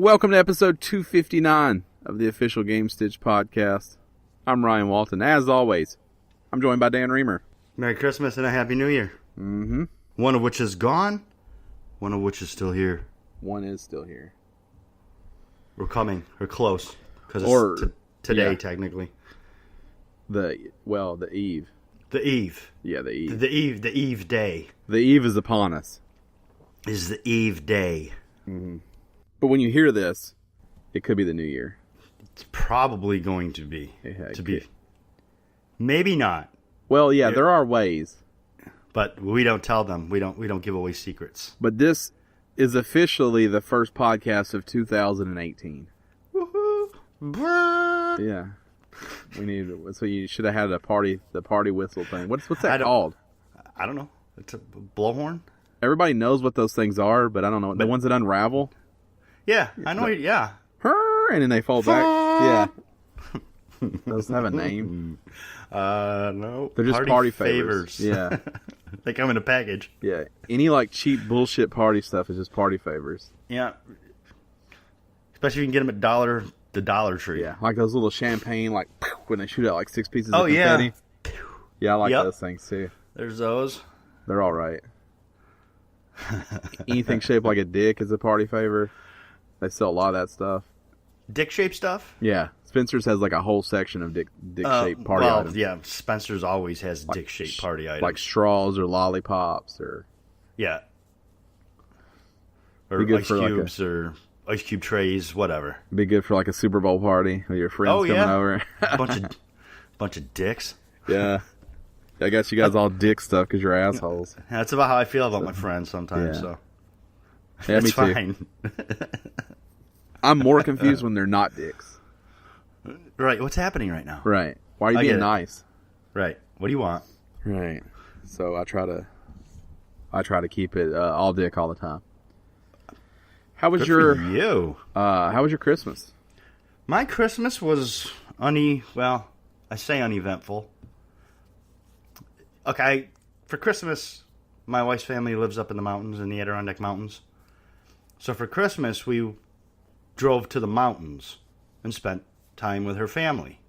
Welcome to episode 259 of the official Gamestitch Podcast. I'm Ryan Walton. As always, I'm joined by Dan Reamer. Merry Christmas and a Happy New Year. Mm-hmm. One of which is gone, one of which is still here. One is still here. We're coming. We're close. Because it's today, technically. The eve. The eve. Yeah, the eve. The eve day. The eve is upon us. Is the eve day. Mm-hmm. But when you hear this, it could be the new year. It's probably going to be. Yeah, Maybe not. Well, yeah, there are ways. But we don't tell them. We don't give away secrets. But this is officially the first podcast of 2018. Woohoo! Yeah. So you should have had the party whistle thing. What's that called? I don't know. It's a blowhorn? Everybody knows what those things are, but I don't know. The ones that unravel? Yeah, I know. Yeah. And then they fall back. Yeah. Doesn't have a name. No. They're just party favors. Yeah. They come in a package. Yeah. Any cheap bullshit party stuff is just party favors. Yeah. Especially if you can get them at the Dollar Tree. Yeah. Like those little champagne, when they shoot out 6 pieces of confetti. Yeah, I like those things too. There's those. They're all right. Anything shaped like a dick is a party favor. They sell a lot of that stuff. Dick-shaped stuff? Yeah. Spencer's has a whole section of dick-shaped party items. Yeah, Spencer's always has dick-shaped party items. Like straws or lollipops or... Yeah. Or ice cubes or ice cube trays, whatever. Be good for a Super Bowl party with your friends coming over. bunch of dicks. Yeah. I guess you guys all dick stuff because you're assholes. That's about how I feel about my friends sometimes, so... Yeah, it's me too. Fine. I'm more confused when they're not dicks. Right. What's happening right now? Right. Why are you being nice? Right. What do you want? Right. So I try to keep it all dick all the time. How was your How was your Christmas? My Christmas was I say uneventful. Okay, for Christmas, my wife's family lives up in the mountains, in the Adirondack Mountains. So for Christmas, we drove to the mountains and spent time with her family.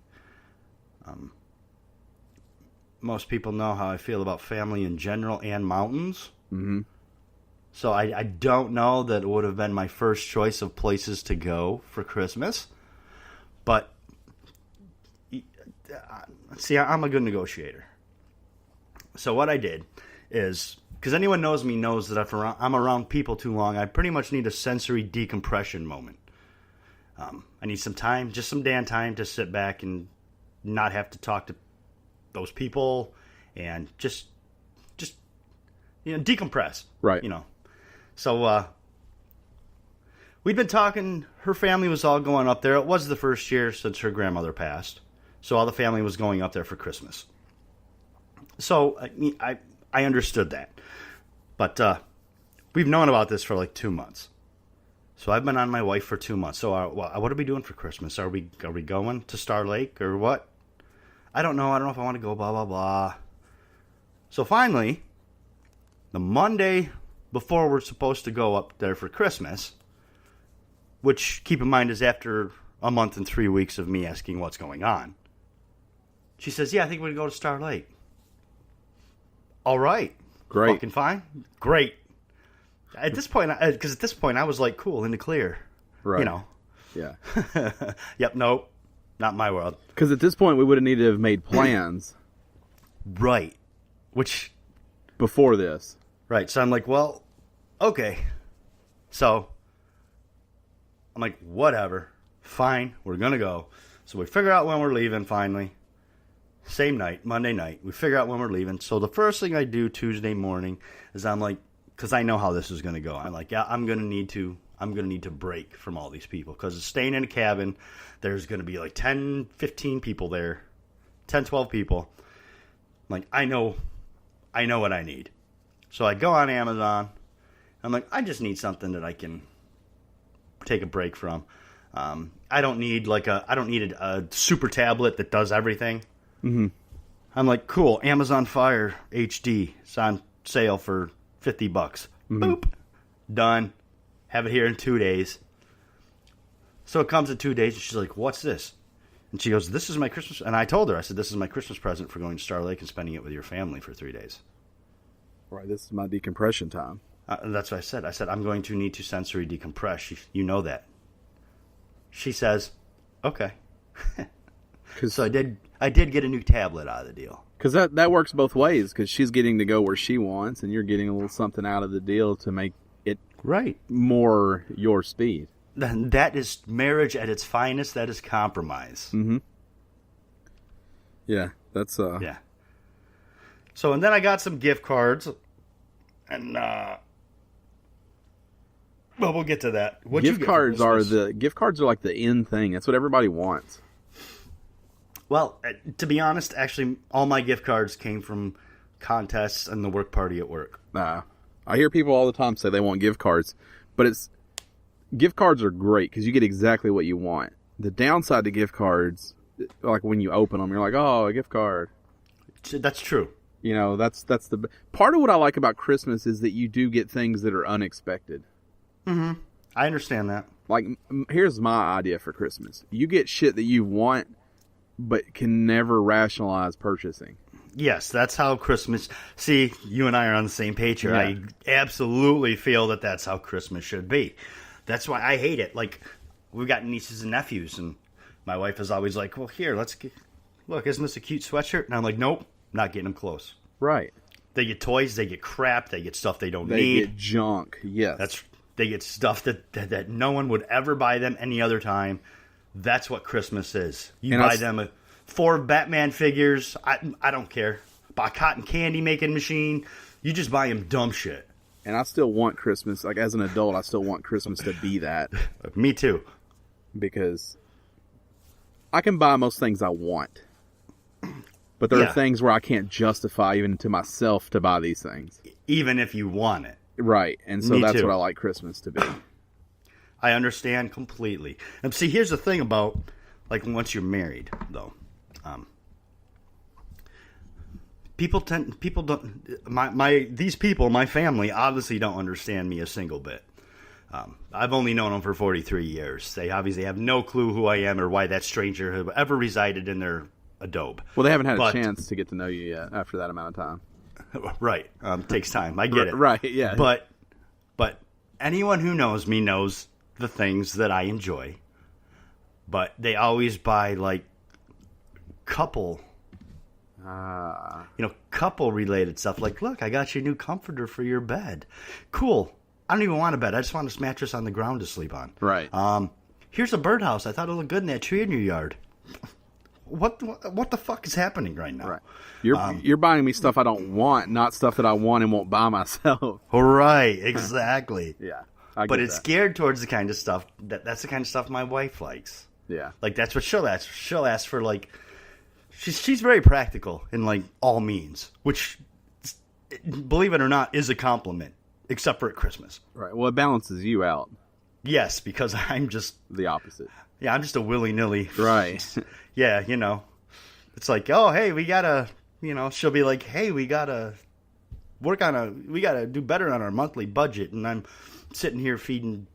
Most people know how I feel about family in general and mountains. Mm-hmm. So I don't know that it would have been my first choice of places to go for Christmas. But, see, I'm a good negotiator. So what I did is, because anyone knows me knows that if I'm around people too long, I pretty much need a sensory decompression moment. I need some time, just some Dan time to sit back and not have to talk to those people and just decompress. Right. So we'd been talking. Her family was all going up there. It was the first year since her grandmother passed, so all the family was going up there for Christmas. So I understood that. But we've known about this for 2 months. So I've been on my wife for 2 months. So what are we doing for Christmas? Are we going to Star Lake or what? I don't know. I don't know if I want to go, blah, blah, blah. So finally, the Monday before we're supposed to go up there for Christmas, which, keep in mind, is after a month and 3 weeks of me asking what's going on, she says, yeah, I think we're going to go to Star Lake. All right. Great. Fucking fine. Great. At this point, I was cool, in the clear. Right. Yeah. Yep, nope. Not my world. Because at this point, we would have needed to have made plans. Right. Which... Before this. Right. So I'm well, okay. So I'm whatever. Fine. We're going to go. So we figure out when we're leaving finally. Same night, Monday night, we figure out when we're leaving. So the first thing I do Tuesday morning is because I know how this is going to go. I'm I'm going to need to break from all these people because staying in a cabin, there's going to be 10, 15 people there, 10, 12 people. I know what I need. So I go on Amazon. I'm I just need something that I can take a break from. I don't need a super tablet that does everything. Mm-hmm. I'm cool, Amazon Fire HD. It's on sale for $50. Mm-hmm. Boop. Done. Have it here in 2 days. So it comes in 2 days, and she's like, what's this? And she goes, this is my Christmas. And I told her, I said, this is my Christmas present for going to Star Lake and spending it with your family for 3 days. Right, this is my decompression time. That's what I said. I said, I'm going to need to sensory decompress. You know that. She says, okay. So I did get a new tablet out of the deal. Because that works both ways, because she's getting to go where she wants, and you're getting a little something out of the deal to make it right more your speed. That is marriage at its finest. That is compromise. Mm-hmm. Yeah, that's... Yeah. So, and then I got some gift cards, and, well, we'll get to that. Gift cards are like the in thing. That's what everybody wants. Well, to be honest, actually, all my gift cards came from contests and the work party at work. I hear people all the time say they want gift cards, but gift cards are great because you get exactly what you want. The downside to gift cards, like when you open them, you're like, oh, a gift card. That's true. You know, that's the part of what I like about Christmas is that you do get things that are unexpected. Mm-hmm. I understand that. Like, here's my idea for Christmas. You get shit that you want, but can never rationalize purchasing. Yes, that's how Christmas... See, you and I are on the same page here. Yeah. I absolutely feel that that's how Christmas should be. That's why I hate it. Like, we've got nieces and nephews, and my wife is always like, well, here, look, isn't this a cute sweatshirt? And I'm like, nope, not getting them close. Right. They get toys, they get crap, they get stuff they don't need. They get junk, yes. They get stuff that no one would ever buy them any other time. That's what Christmas is. You buy them 4 Batman figures. I don't care. Buy a cotton candy making machine. You just buy them dumb shit. And I still want Christmas. Like, as an adult, I still want Christmas to be that. Me too. Because I can buy most things I want. But there are things where I can't justify even to myself to buy these things. Even if you want it. Right. And so that's what I like Christmas to be. I understand completely. And see, here's the thing about, like, once you're married, though. My family obviously don't understand me a single bit. I've only known them for 43 years. They obviously have no clue who I am or why that stranger has ever resided in their adobe. Well, they haven't had a chance to get to know you yet after that amount of time. Right. Takes time. I get it. Right, yeah. But anyone who knows me knows the things that I enjoy. But they always buy, like, couple related stuff. Like, look, I got you a new comforter for your bed. Cool. I don't even want a bed. I just want a mattress on the ground to sleep on. Right. Here's a birdhouse. I thought it looked good in that tree in your yard. What the fuck is happening right now? Right. You're buying me stuff I don't want, not stuff that I want and won't buy myself. Right. Exactly. Yeah. But it's geared towards the kind of stuff that's the kind of stuff my wife likes. Yeah. Like, that's what she'll ask. She'll ask for, like, she's very practical in, like, all means, which, believe it or not, is a compliment, except for at Christmas. Right. Well, it balances you out. Yes, because I'm just the opposite. Yeah, I'm just a willy-nilly. Right. Yeah, you know. It's like, oh, hey, we gotta, she'll be like, hey, we gotta do better on our monthly budget, and I'm sitting here feeding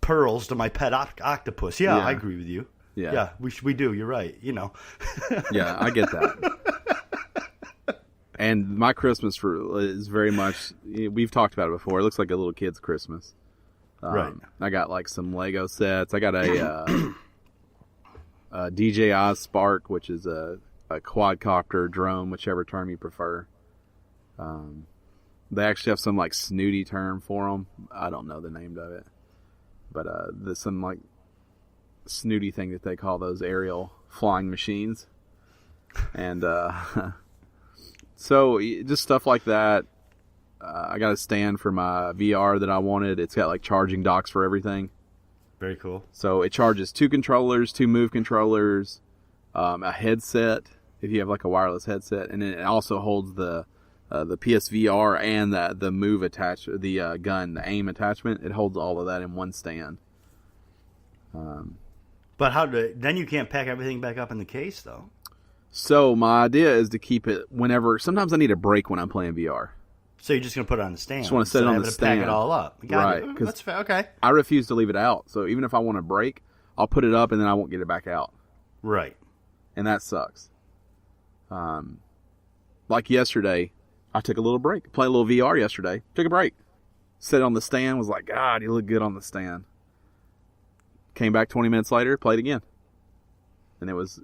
pearls to my pet octopus. Yeah, I agree with you. Yeah, we do. You're right. Yeah, I get that. And my Christmas is very much. We've talked about it before. It looks like a little kid's Christmas. Right. I got like some Lego sets. I got a DJI Spark, which is a quadcopter drone, whichever term you prefer. They actually have some like snooty term for them. I don't know the name of it, but there's some like snooty thing that they call those aerial flying machines, and so just stuff like that. I got a stand for my VR that I wanted. It's got like charging docks for everything. Very cool. So it charges 2 controllers, 2 Move controllers, a headset if you have like a wireless headset, and then it also holds the PSVR and the Move attachment, the gun, the aim attachment. It holds all of that in one stand. But then you can't pack everything back up in the case, though. So my idea is to keep it whenever. Sometimes I need a break when I'm playing VR. So you're just going to put it on the stand? Just want to set it on the stand. Pack it all up. Right. That's fair. Okay. I refuse to leave it out. So even if I want a break, I'll put it up and then I won't get it back out. Right. And that sucks. Like yesterday, I took a little break. Played a little VR yesterday. Took a break. Sat on the stand. Was like, God, you look good on the stand. Came back 20 minutes later. Played again. And it was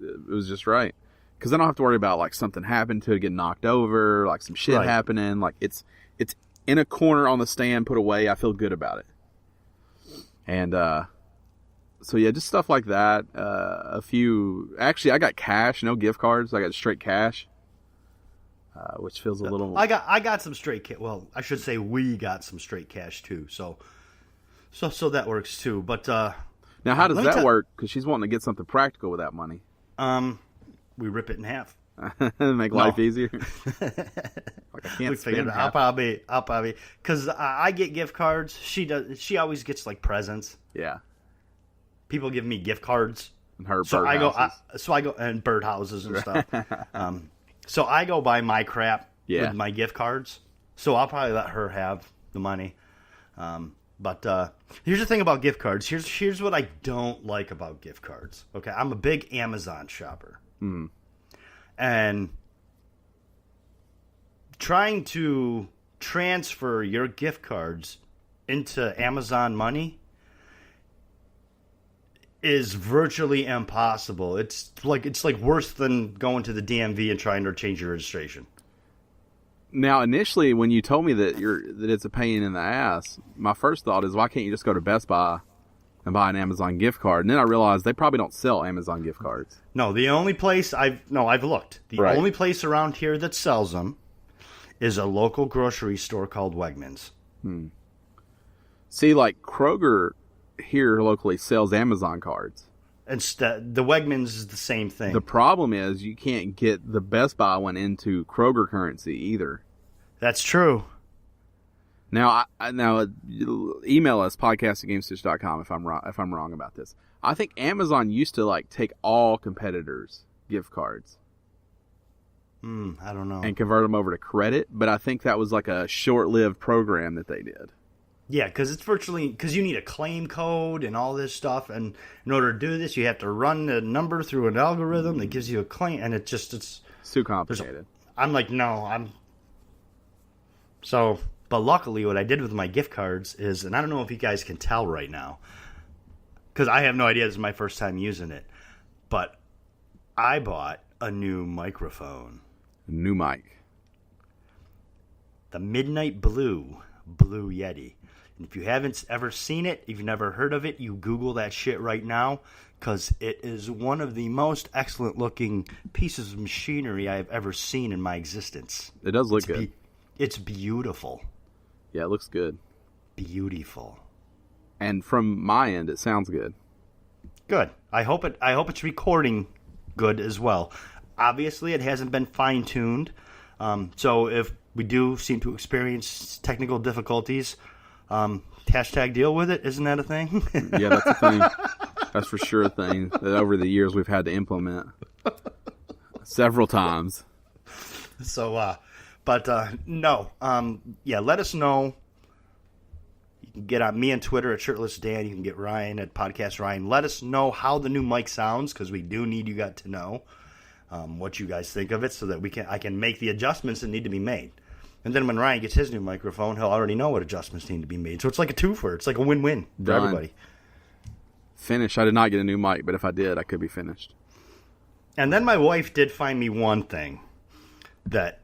just right. Because I don't have to worry about like something happened to it, get knocked over, like some shit happening. Like it's in a corner on the stand, put away. I feel good about it. And so yeah, just stuff like that. Actually, I got cash, no gift cards. I got straight cash, which feels a little. I got some straight. Well, I should say we got some straight cash too. So that works too. But now, how does that work? Because she's wanting to get something practical with that money. We rip it in half. Make life easier. Like I can't we figured half. I'll probably because I get gift cards. She does. She always gets like presents. Yeah. People give me gift cards. And her so I birdhouses. go and birdhouses and stuff. So I go buy my crap with my gift cards. So I'll probably let her have the money. But here's the thing about gift cards. Here's what I don't like about gift cards. Okay, I'm a big Amazon shopper. Mm. And trying to transfer your gift cards into Amazon money is virtually impossible. It's like worse than going to the DMV and trying to change your registration. Now, initially, when you told me that it's a pain in the ass, my first thought is, why can't you just go to Best Buy and buy an Amazon gift card? And then I realized they probably don't sell Amazon gift cards. No, the only place I've looked. The only place around here that sells them is a local grocery store called Wegmans. See, like Kroger here locally sells Amazon cards. And the Wegmans is the same thing. The problem is you can't get the Best Buy one into Kroger currency either. That's true. Now, email us podcast@gamestitch.com if I'm wrong about this. I think Amazon used to like take all competitors' gift cards. I don't know. And convert them over to credit, but I think that was like a short-lived program that they did. Yeah, because it's because you need a claim code and all this stuff, and in order to do this, you have to run the number through an algorithm that gives you a claim, and it's too complicated. I'm like, no, but luckily, what I did with my gift cards is, and I don't know if you guys can tell right now, because I have no idea. This is my first time using it, but I bought a new microphone. New mic. The Midnight Blue Yeti. And if you haven't ever seen it, if you've never heard of it, you Google that shit right now, because it is one of the most excellent looking pieces of machinery I have ever seen in my existence. It does look good. It's beautiful. Yeah, it looks good. Beautiful. And from my end, it sounds good. Good. I hope it's recording good as well. Obviously, it hasn't been fine-tuned. So if we do seem to experience technical difficulties, hashtag deal with it. Isn't that a thing? Yeah, that's a thing. That's for sure a thing that over the years we've had to implement several times. So, no. Let us know. You can get on me on Twitter at Shirtless Dan. You can get Ryan at Podcast Ryan. Let us know how the new mic sounds, because we do need you guys to know what you guys think of it, so that I can make the adjustments that need to be made. And then when Ryan gets his new microphone, he'll already know what adjustments need to be made. So it's like a twofer. It's like a win-win for everybody. Finished. I did not get a new mic, but if I did, I could be finished. And then my wife did find me one thing that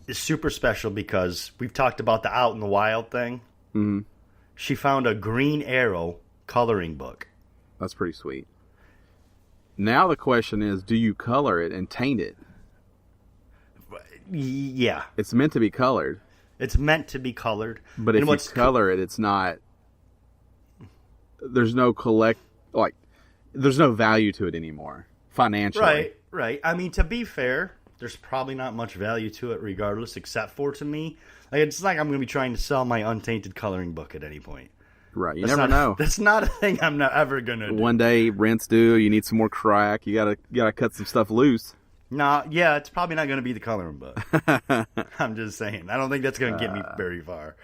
is super special, because we've talked about the Out in the Wild thing. Mm-hmm. She found a Green Arrow coloring book. That's pretty sweet. Now the question is, do you color it and taint it? Yeah. It's meant to be colored. It's meant to be colored. But if you color it, it's not... There's no there's no value to it anymore, financially. Right. I mean, to be fair, there's probably not much value to it regardless, except for, to me, it's like I'm going to be trying to sell my untainted coloring book at any point. Right, you never know. That's not a thing I'm not ever going to do. One day, rent's due, you need some more crack, you gotta cut some stuff loose. No, yeah, it's probably not going to be the coloring book. I'm just saying. I don't think that's going to get me very far.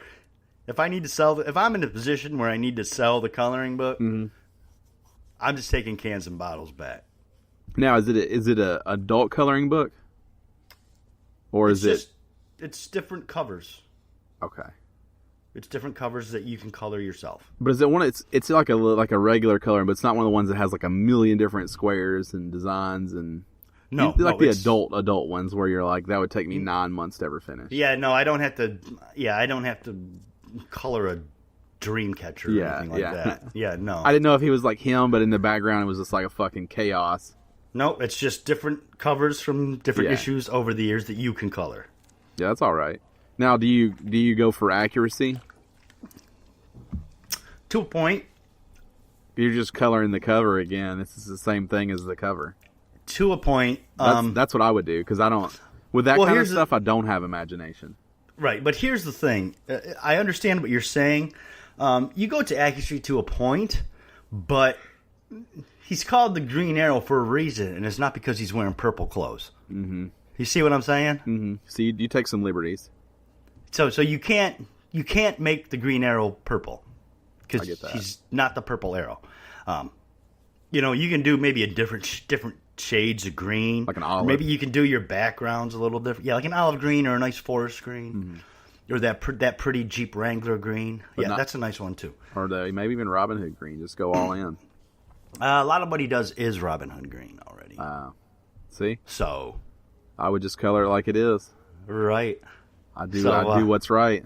If I'm in a position where I need to sell the coloring book, I'm just taking cans and bottles back. Now, is it a adult coloring book, or It's different covers. Okay. It's different covers that you can color yourself. But is it one? It's like a regular coloring, but it's not one of the ones that has like a million different squares and designs and. No, the adult ones where you're like, that would take me 9 months to ever finish. Yeah, no, I don't have to. Yeah, I don't have to color a dream catcher or anything like that. Yeah, no. I didn't know if he was like him, but in the background it was just like a fucking chaos. No, it's just different covers from different issues over the years that you can color. Yeah, that's all right. Now, do you go for accuracy? To a point. You're just coloring the cover again. This is the same thing as the cover. To a point. That's what I would do, because I don't. With that kind of stuff, I don't have imagination. Right, but here's the thing. I understand what you're saying. You go to accuracy to a point, but he's called the Green Arrow for a reason, and it's not because he's wearing purple clothes. Mm-hmm. You see what I'm saying? Mm-hmm. So you take some liberties. So you can't make the Green Arrow purple because he's not the purple arrow. You can do maybe a different shades of green, like an olive. Maybe you can do your backgrounds a little different. Yeah, like an olive green or a nice forest green, or that pretty Jeep Wrangler green. But that's a nice one too. Or maybe even Robin Hood green. Just go all in. A lot of what he does is Robin Hood green already. See, so I would just color it like it is. Right. I do what's right.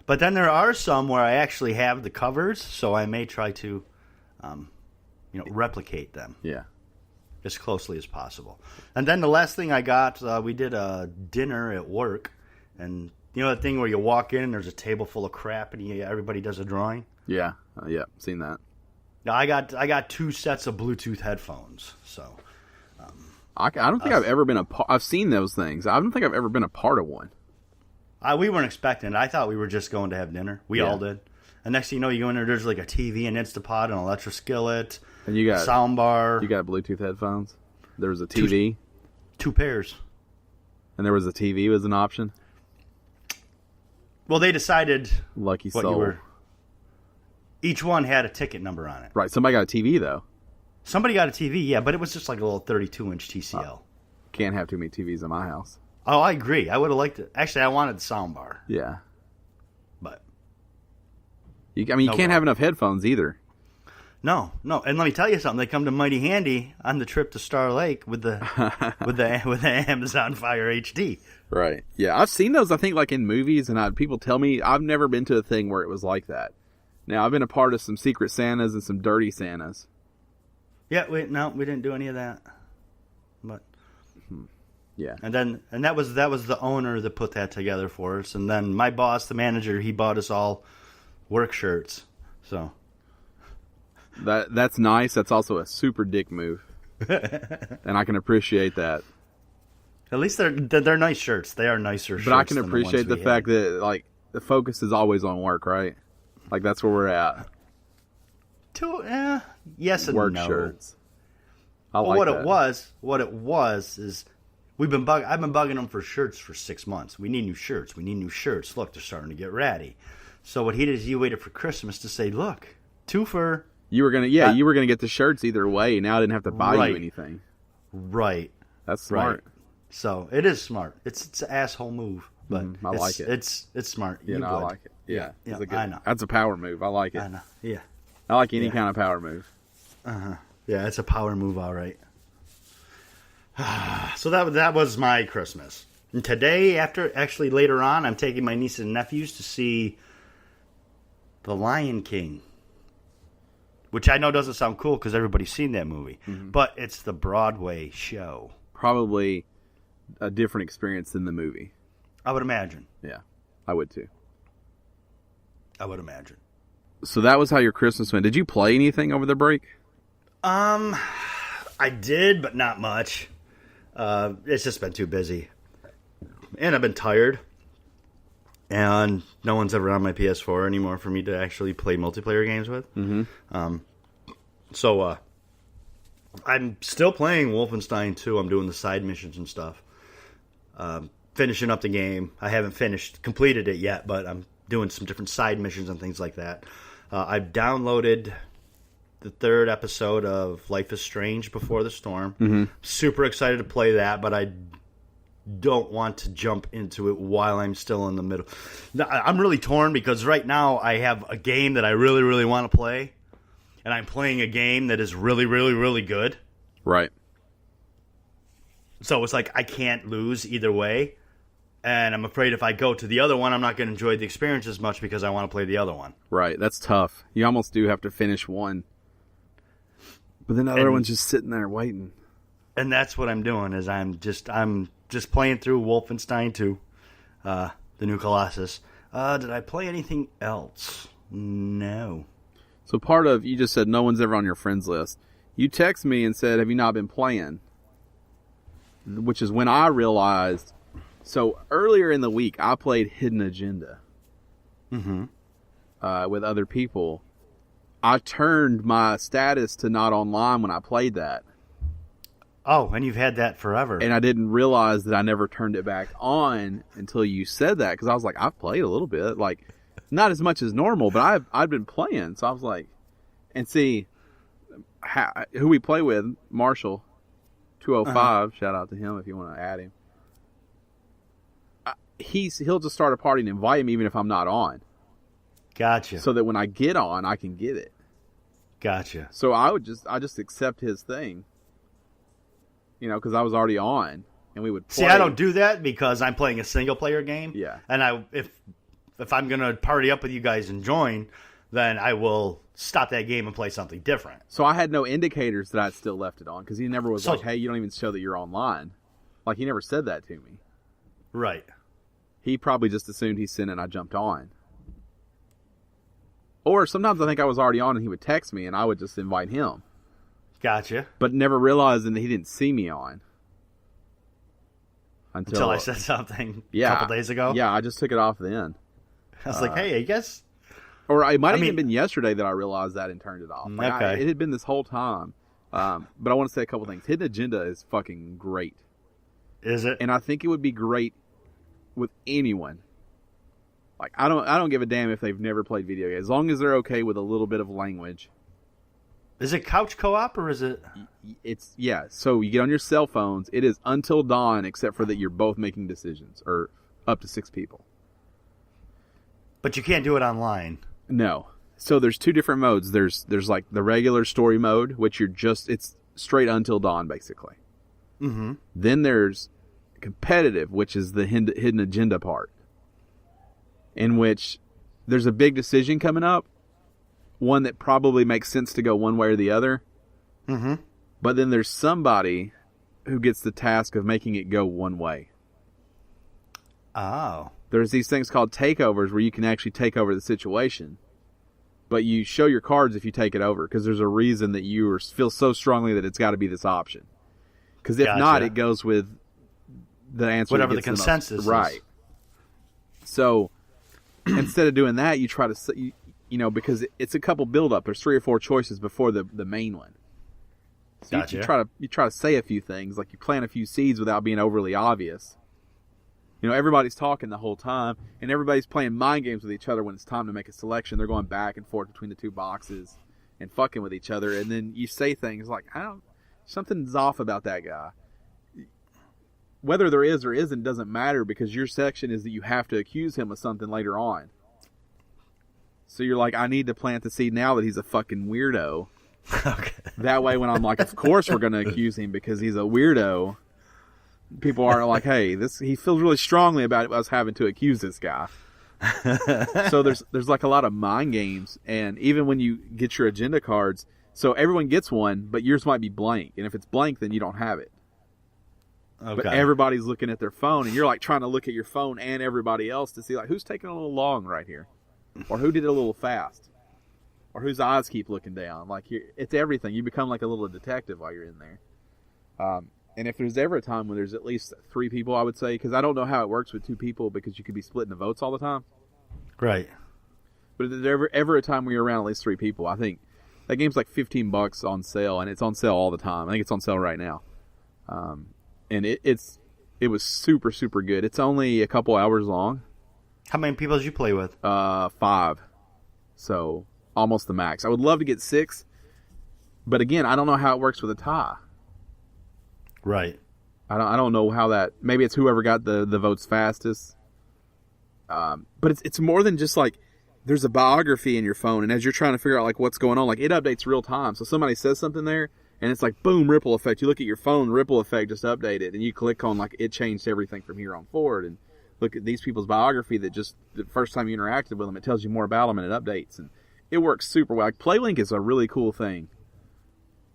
But then there are some where I actually have the covers, so I may try to, replicate them. Yeah. As closely as possible. And then the last thing I got, we did a dinner at work, and you know that thing where you walk in and there's a table full of crap and everybody does a drawing? Yeah, seen that. Now I got 2 sets of Bluetooth headphones, so. I don't think I've ever been I've seen those things. I don't think I've ever been a part of one. We weren't expecting it. I thought we were just going to have dinner. We all did. And next thing you know, you go in there's like a TV, an Instapot, an electric skillet, and you got sound bar. You got Bluetooth headphones. There was a TV. 2 pairs. And there was a TV was an option. Well, they decided lucky what soul. You were. Each one had a ticket number on it. Right. Somebody got a TV though. Somebody got a TV, yeah, but it was just like a little 32-inch TCL. Can't have too many TVs in my house. Oh, I agree. I would have liked it. Actually, I wanted the sound bar. Yeah. But. You can't have enough headphones either. No. And let me tell you something. They come to mighty handy on the trip to Star Lake with the with the Amazon Fire HD. Right. Yeah, I've seen those. I think like in movies, and people tell me I've never been to a thing where it was like that. Now I've been a part of some Secret Santas and some Dirty Santas. Yeah. We didn't do any of that. But. Yeah. And that was the owner that put that together for us. And then my boss, the manager, he bought us all work shirts. So. That's nice. That's also a super dick move, and I can appreciate that. At least they're nice shirts. They are nicer shirts. But I can appreciate the fact that like the focus is always on work, right? Like that's where we're at. Yes and work no. shirts. What it was is I've been bugging them for shirts for 6 months. We need new shirts. Look, they're starting to get ratty. So what he did is he waited for Christmas to say, look, 2 for. You were gonna get the shirts either way. Now I didn't have to buy you anything. Right. That's smart. Right. So it is smart. It's an asshole move, but I like it. It's smart. Yeah, I like it. Yeah. I know. That's a power move. I like it. I know. Yeah. I like any kind of power move. Yeah, it's a power move, all right. So that was my Christmas. And today, later on, I'm taking my nieces and nephews to see The Lion King. Which I know doesn't sound cool because everybody's seen that movie. Mm-hmm. But it's the Broadway show. Probably a different experience than the movie. I would imagine. Yeah, I would too. I would imagine. So that was how your Christmas went. Did you play anything over the break? I did, but not much. It's just been too busy. And I've been tired. And no one's ever on my PS4 anymore for me to actually play multiplayer games with. Mm-hmm. So I'm still playing Wolfenstein 2. I'm doing the side missions and stuff. Finishing up the game. I haven't completed it yet, but I'm doing some different side missions and things like that. I've downloaded the third episode of Life is Strange Before the Storm. Mm-hmm. Super excited to play that, but I don't want to jump into it while I'm still in the middle. Now, I'm really torn because right now I have a game that I really, really want to play, and I'm playing a game that is really, really, really good. Right. So it's like I can't lose either way. And I'm afraid if I go to the other one, I'm not going to enjoy the experience as much because I want to play the other one. Right. That's tough. You almost do have to finish one. But then the other one's just sitting there waiting. And that's what I'm doing is I'm just playing through Wolfenstein 2, the new Colossus. Did I play anything else? No. So part of, you just said no one's ever on your friends list. You text me and said, have you not been playing? Which is when I realized... So earlier in the week, I played Hidden Agenda with other people. I turned my status to not online when I played that. Oh, and you've had that forever. And I didn't realize that I never turned it back on until you said that. Because I was like, I've played a little bit. Like, not as much as normal, but I've been playing. So I was like, and see, who we play with, Marshall, 205. Shout out to him if you want to add him. He'll just start a party and invite him even if I'm not on. Gotcha. So that when I get on, I can get it. Gotcha. So I just accept his thing. You know, because I was already on, and we would play. See, I don't do that because I'm playing a single player game. Yeah. And if I'm gonna party up with you guys and join, then I will stop that game and play something different. So I had no indicators that I'd still left it on because he never was like, "Hey, you don't even show that you're online." Like he never said that to me. Right. He probably just assumed he sent it and I jumped on. Or sometimes I think I was already on and he would text me and I would just invite him. Gotcha. But never realizing that he didn't see me on. Until I said something a couple days ago? Yeah, I just took it off then. I was like, hey, I guess... Or it might have even been yesterday that I realized that and turned it off. Like it had been this whole time. But I want to say a couple things. Hidden Agenda is fucking great. Is it? And I think it would be great with anyone. Like I don't give a damn if they've never played video games, as long as they're okay with a little bit of language. Is it couch co-op or is it? It's so you get on your cell phones. It is Until Dawn, except for that you're both making decisions, or up to 6 people. But you can't do it online. No. So there's 2 different modes. There's like the regular story mode, which it's straight Until Dawn basically. Mm-hmm. Then there's competitive, which is the hidden agenda part, in which there's a big decision coming up, one that probably makes sense to go one way or the other. Mm-hmm. But then there's somebody who gets the task of making it go one way. Oh. There's these things called takeovers where you can actually take over the situation, but you show your cards if you take it over because there's a reason that you feel so strongly that it's got to be this option. Because if not, it goes with the answer. Whatever the consensus is. Right. So instead of doing that, you try to, because it's a couple build-up. There's 3 or 4 choices before the main one. So gotcha. you try to say a few things, like you plant a few seeds without being overly obvious. Everybody's talking the whole time, and everybody's playing mind games with each other when it's time to make a selection. They're going back and forth between the 2 boxes and fucking with each other, and then you say things like, something's off about that guy. Whether there is or isn't doesn't matter because your section is that you have to accuse him of something later on. So you're like, I need to plant the seed now that he's a fucking weirdo. Okay. That way when I'm like, of course we're going to accuse him because he's a weirdo, people aren't like, hey, he feels really strongly about us having to accuse this guy. So there's like a lot of mind games, and even when you get your agenda cards, so everyone gets one, but yours might be blank, and if it's blank, then you don't have it. Okay. But everybody's looking at their phone, and you're like trying to look at your phone and everybody else to see like who's taking a little long right here, or who did it a little fast, or whose eyes keep looking down. Like it's everything. You become like a little detective while you're in there. And if there's ever a time when there's at least 3 people, I would say, because I don't know how it works with 2 people because you could be splitting the votes all the time. Right. But if there's ever a time where you're around at least 3 people, I think that game's like $15 on sale, and it's on sale all the time. I think it's on sale right now. And it was super, super good. It's only a couple hours long. How many people did you play with? 5. So almost the max. I would love to get 6, But again, I don't know how it works with a tie. Right. I don't know how that. Maybe it's whoever got the votes fastest. But it's more than just like there's a biography in your phone, and as you're trying to figure out like what's going on, like it updates real time. So somebody says something there, and it's like boom, ripple effect. You look at your phone, ripple effect just updated, and you click on like it changed everything from here on forward. And look at these people's biography that just the first time you interacted with them, it tells you more about them and it updates, and it works super well. Like PlayLink is a really cool thing,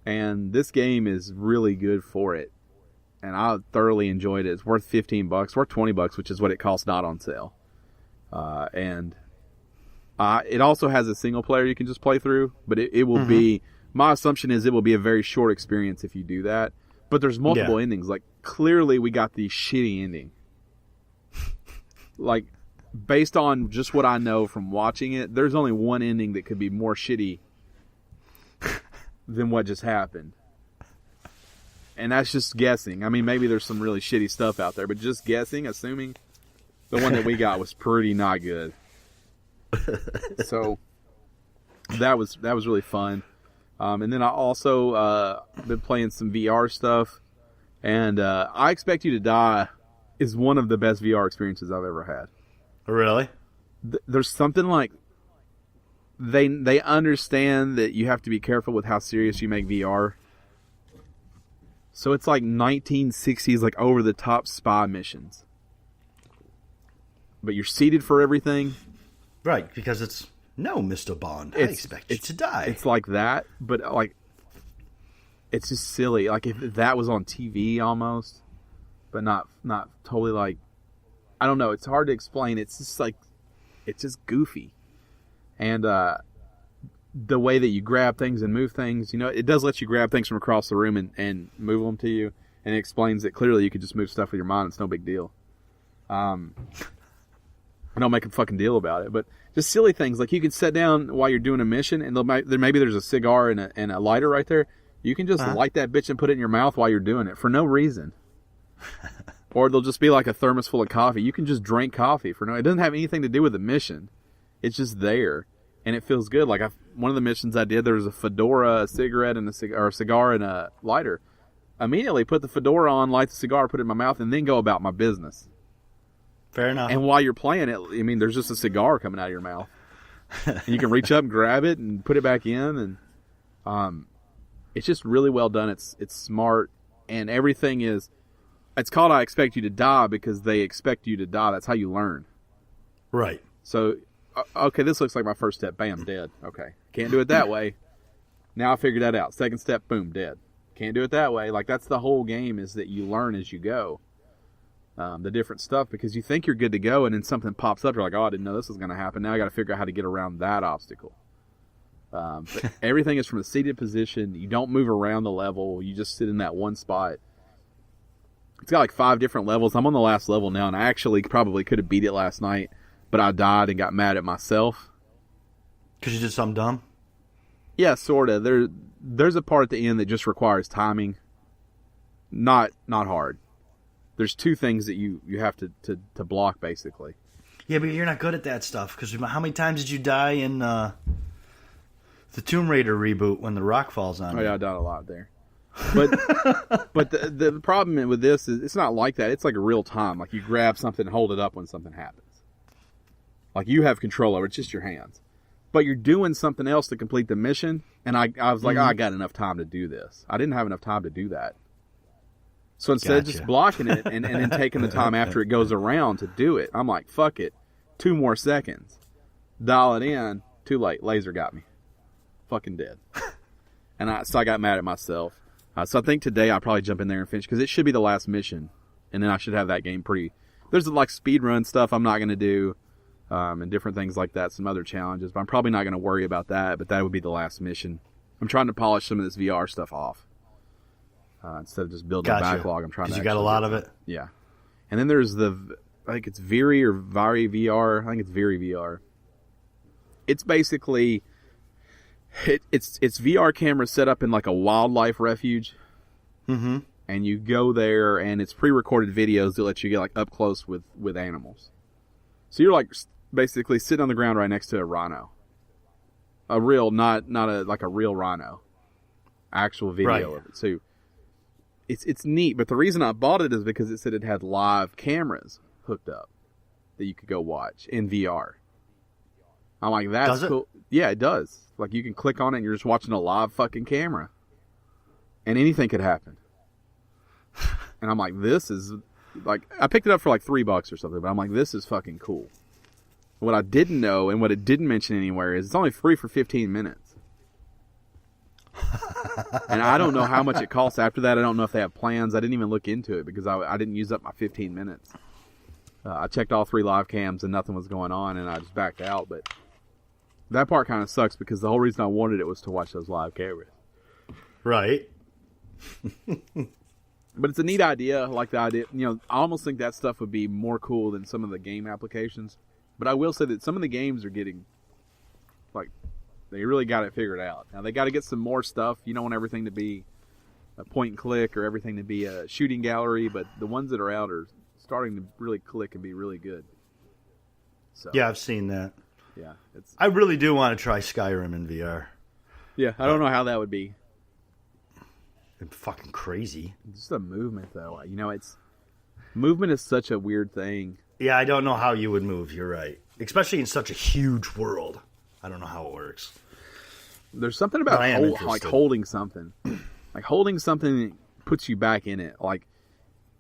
and this game is really good for it. And I thoroughly enjoyed it. It's worth $15, worth $20, which is what it costs not on sale. And it also has a single player you can just play through, but it will be, my assumption is it will be a very short experience if you do that. But there's multiple endings. Like, clearly we got the shitty ending. Like, based on just what I know from watching it, there's only one ending that could be more shitty than what just happened. And that's just guessing. I mean, maybe there's some really shitty stuff out there, but just guessing, assuming the one that we got was pretty not good. So that was really fun. And then I also been playing some VR stuff, and I Expect You to Die is one of the best VR experiences I've ever had. Really? There's something like they understand that you have to be careful with how serious you make VR. So it's like 1960s, like over the top spy missions. But you're seated for everything. Right, because it's, no, Mr. Bond, I expect you to die. It's like that, but like, it's just silly. Like if that was on TV almost, but not totally like, I don't know. It's hard to explain. It's just like, it's just goofy. And the way that you grab things and move things, you know, it does let you grab things from across the room and move them to you. And it explains that clearly you can just move stuff with your mind. It's no big deal. I don't make a fucking deal about it, but just silly things. Like you can sit down while you're doing a mission and maybe there's a cigar and a lighter right there. You can just light that bitch and put it in your mouth while you're doing it for no reason. Or there'll just be like a thermos full of coffee. You can just drink coffee for no, it doesn't have anything to do with the mission. It's just there. And it feels good. Like one of the missions I did, there was a fedora, a cigarette, and a cigar and a lighter. Immediately put the fedora on, light the cigar, put it in my mouth, and then go about my business. Fair enough. And while you're playing it, I mean, there's just a cigar coming out of your mouth. And you can reach up and grab it and put it back in. And it's just really well done. It's smart. And everything is... It's called I Expect You to Die because they expect you to die. That's how you learn. Right. So... Okay, this looks like my first step. Bam, dead. Okay. Can't do it that way. Now I figured that out. Second step, boom, dead. Can't do it that way. Like, that's the whole game, is that you learn as you go. The different stuff, because you think you're good to go, and then something pops up. You're like, oh, I didn't know this was going to happen. Now I got to figure out how to get around that obstacle. But everything is from a seated position. You don't move around the level. You just sit in that one spot. It's got like 5 different levels. I'm on the last level now, and I actually probably could have beat it last night. But I died and got mad at myself. Because you did something dumb? Yeah, sort of. There's a part at the end that just requires timing. Not hard. There's 2 things that you have to block, basically. Yeah, but you're not good at that stuff. Because how many times did you die in the Tomb Raider reboot when the rock falls on you? Oh, yeah, I died a lot there. But the problem with this is it's not like that. It's like a real time. Like you grab something and hold it up when something happens. Like, you have control over it. It's just your hands. But you're doing something else to complete the mission. And I was like, I got enough time to do this. I didn't have enough time to do that. So instead of just blocking it and then taking the time after it goes around to do it, I'm like, fuck it. 2 more seconds. Dial it in. Too late. Laser got me. Fucking dead. And so I got mad at myself. So I think today I'll probably jump in there and finish. Because it should be the last mission. And then I should have that game pretty... There's like speedrun stuff I'm not going to do. And different things like that, some other challenges. But I'm probably not going to worry about that, but that would be the last mission. I'm trying to polish some of this VR stuff off. Instead of just building a backlog, I'm trying to... Because you got a lot of it? Yeah. And then there's I think it's Viri or Vari VR. I think it's Viri VR. It's basically... It's VR cameras set up in like a wildlife refuge. Mm-hmm. And you go there, and it's pre-recorded videos that let you get like up close with animals. So you're like basically sitting on the ground right next to a rhino. A real, not a real rhino. actual video of it. So it's neat. But the reason I bought it is because it said it had live cameras hooked up that you could go watch in VR. I'm like, that's cool. Yeah, it does. Like, you can click on it and you're just watching a live fucking camera. And anything could happen. And I'm like, this is... Like, I picked it up for like $3 or something, but I'm like, this is fucking cool. What I didn't know, and what it didn't mention anywhere, is it's only free for 15 minutes. And I don't know how much it costs after that. I don't know if they have plans. I didn't even look into it because I didn't use up my 15 minutes. I checked all 3 live cams and nothing was going on, and I just backed out. But that part kind of sucks because the whole reason I wanted it was to watch those live cameras. Right. But it's a neat idea. I like the idea. You know, I almost think that stuff would be more cool than some of the game applications. But I will say that some of the games are getting, like, they really got it figured out. Now, they got to get some more stuff. You don't want everything to be a point and click or everything to be a shooting gallery. But the ones that are out are starting to really click and be really good. So, yeah, I've seen that. Yeah, I really do want to try Skyrim in VR. Yeah, I don't know how that would be. It's fucking crazy. Just the movement, though. You know, movement is such a weird thing. Yeah, I don't know how you would move. You're right. Especially in such a huge world. I don't know how it works. There's something about holding something. Like, holding something puts you back in it. Like,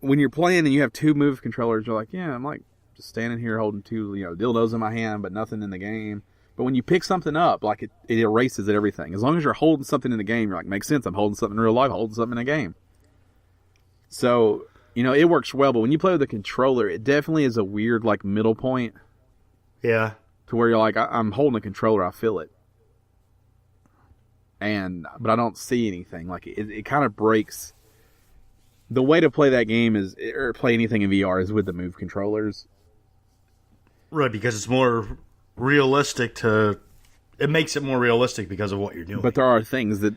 when you're playing and you have 2 move controllers, you're like, yeah, I'm like just standing here holding 2, dildos in my hand, but nothing in the game. But when you pick something up, like, it erases everything. As long as you're holding something in the game, you're like, makes sense. I'm holding something in real life, holding something in a game. So, it works well. But when you play with the controller, it definitely is a weird, like, middle point. Yeah. To where you're like, I'm holding a controller, I feel it. But I don't see anything. Like, it kind of breaks. The way to play that game or play anything in VR is with the move controllers. Right, because it's more realistic it makes it more realistic because of what you're doing. But there are things that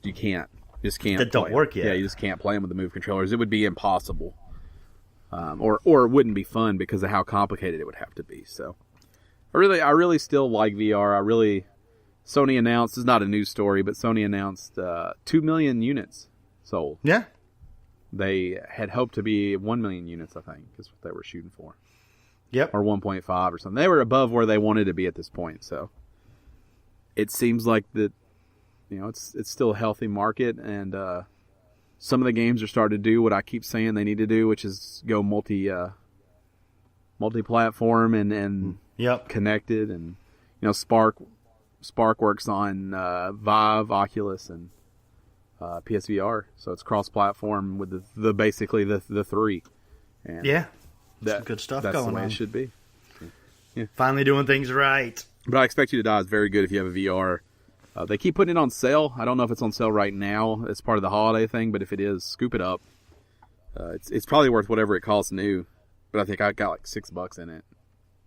you can't that don't work yet. Yeah, you just can't play them with the move controllers. It would be impossible, or it wouldn't be fun because of how complicated it would have to be. So, I really still like VR. Sony announced, it's not a news story, but Sony announced 2 million units sold. Yeah, they had hoped to be 1 million units. I think is what they were shooting for. Yep. Or 1.5 or something. They were above where they wanted to be at this point. So it seems like that, it's still a healthy market, and some of the games are starting to do what I keep saying they need to do, which is go multi-platform and yep. connected, and Spark works on Vive, Oculus, and PSVR, so it's cross-platform with the basically the 3. And yeah. Some good stuff going on. That's the way it should be. Yeah. Finally doing things right. But I Expect You to Die is very good if you have a VR. They keep putting it on sale. I don't know if it's on sale right now. It's part of the holiday thing, but if it is, scoop it up. It's probably worth whatever it costs new. But I think I got like $6 in it.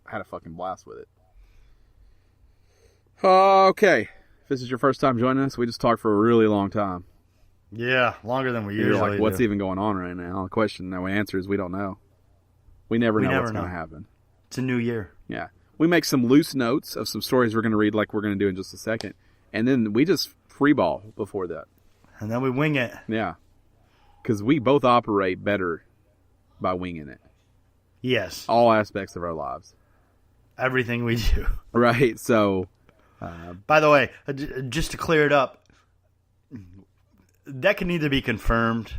I had a fucking blast with it. Okay. If this is your first time joining us, we just talked for a really long time. Yeah, longer than we usually do. You're like, what's even going on right now? The question that we answer is we don't know. We never know what's going to happen. It's a new year. Yeah. We make some loose notes of some stories we're going to read like we're going to do in just a second. And then we just freeball before that. And then we wing it. Yeah. Because we both operate better by winging it. Yes. All aspects of our lives. Everything we do. Right. So. By the way, just to clear it up, that can neither be confirmed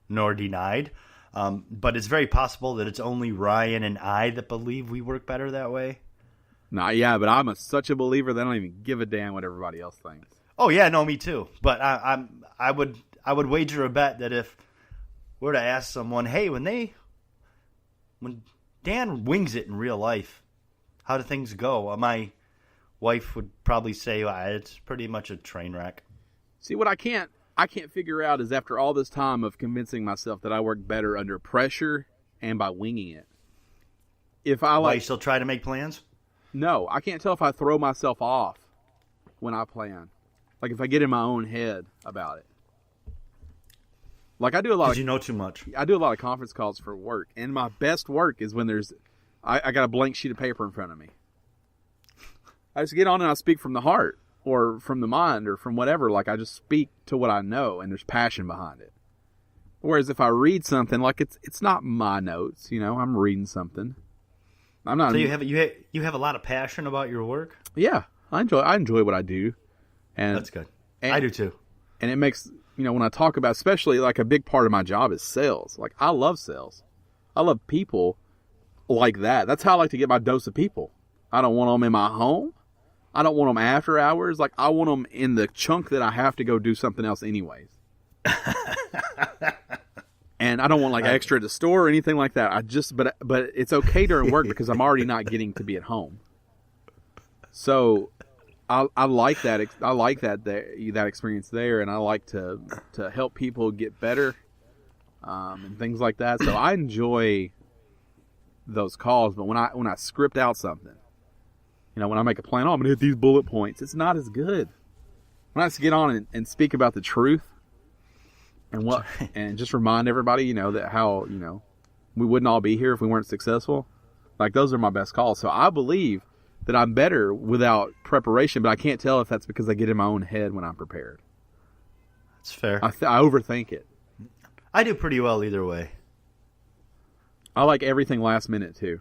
nor denied. But it's very possible that it's only Ryan and I that believe we work better that way. Yeah, but I'm such a believer that I don't even give a damn what everybody else thinks. Oh yeah, no, me too. But I would wager a bet that if we're to ask someone, hey, when Dan wings it in real life, how do things go? My wife would probably say it's pretty much a train wreck. See, what I can't figure out is after all this time of convincing myself that I work better under pressure and by winging it. Why, you still try to make plans? No, I can't tell if I throw myself off when I plan. Like if I get in my own head about it. Like I do a lot. 'Cause you know too much. I do a lot of conference calls for work, and my best work is when I got a blank sheet of paper in front of me. I just get on and I speak from the heart. or from the mind or from whatever. Like, I just speak to what I know, and there's passion behind it. Whereas if I read something, like, it's not my notes, you know, I'm reading something. I'm not. So you have a lot of passion about your work? Yeah, I enjoy what I do. And that's good. I do too. And it makes, you know, when I talk about, especially like a big part of my job is sales. Like, I love sales. I love people like that. That's how I like to get my dose of people. I don't want them in my home. I don't want them after hours. Like, I want them in the chunk that I have to go do something else anyways. And I don't want like extra at the store or anything like that. But it's okay during work because I'm already not getting to be at home. So I like that. I like that experience there, and I like to help people get better, and things like that. So I enjoy those calls. But when I script out something, you know, when I make a plan, I'm gonna hit these bullet points. It's not as good. When I just get on and speak about the truth. And just remind everybody, you know, that how, you know, we wouldn't all be here if we weren't successful. Like, those are my best calls. So I believe that I'm better without preparation, but I can't tell if that's because I get in my own head when I'm prepared. That's fair. I overthink it. I do pretty well either way. I like everything last minute too.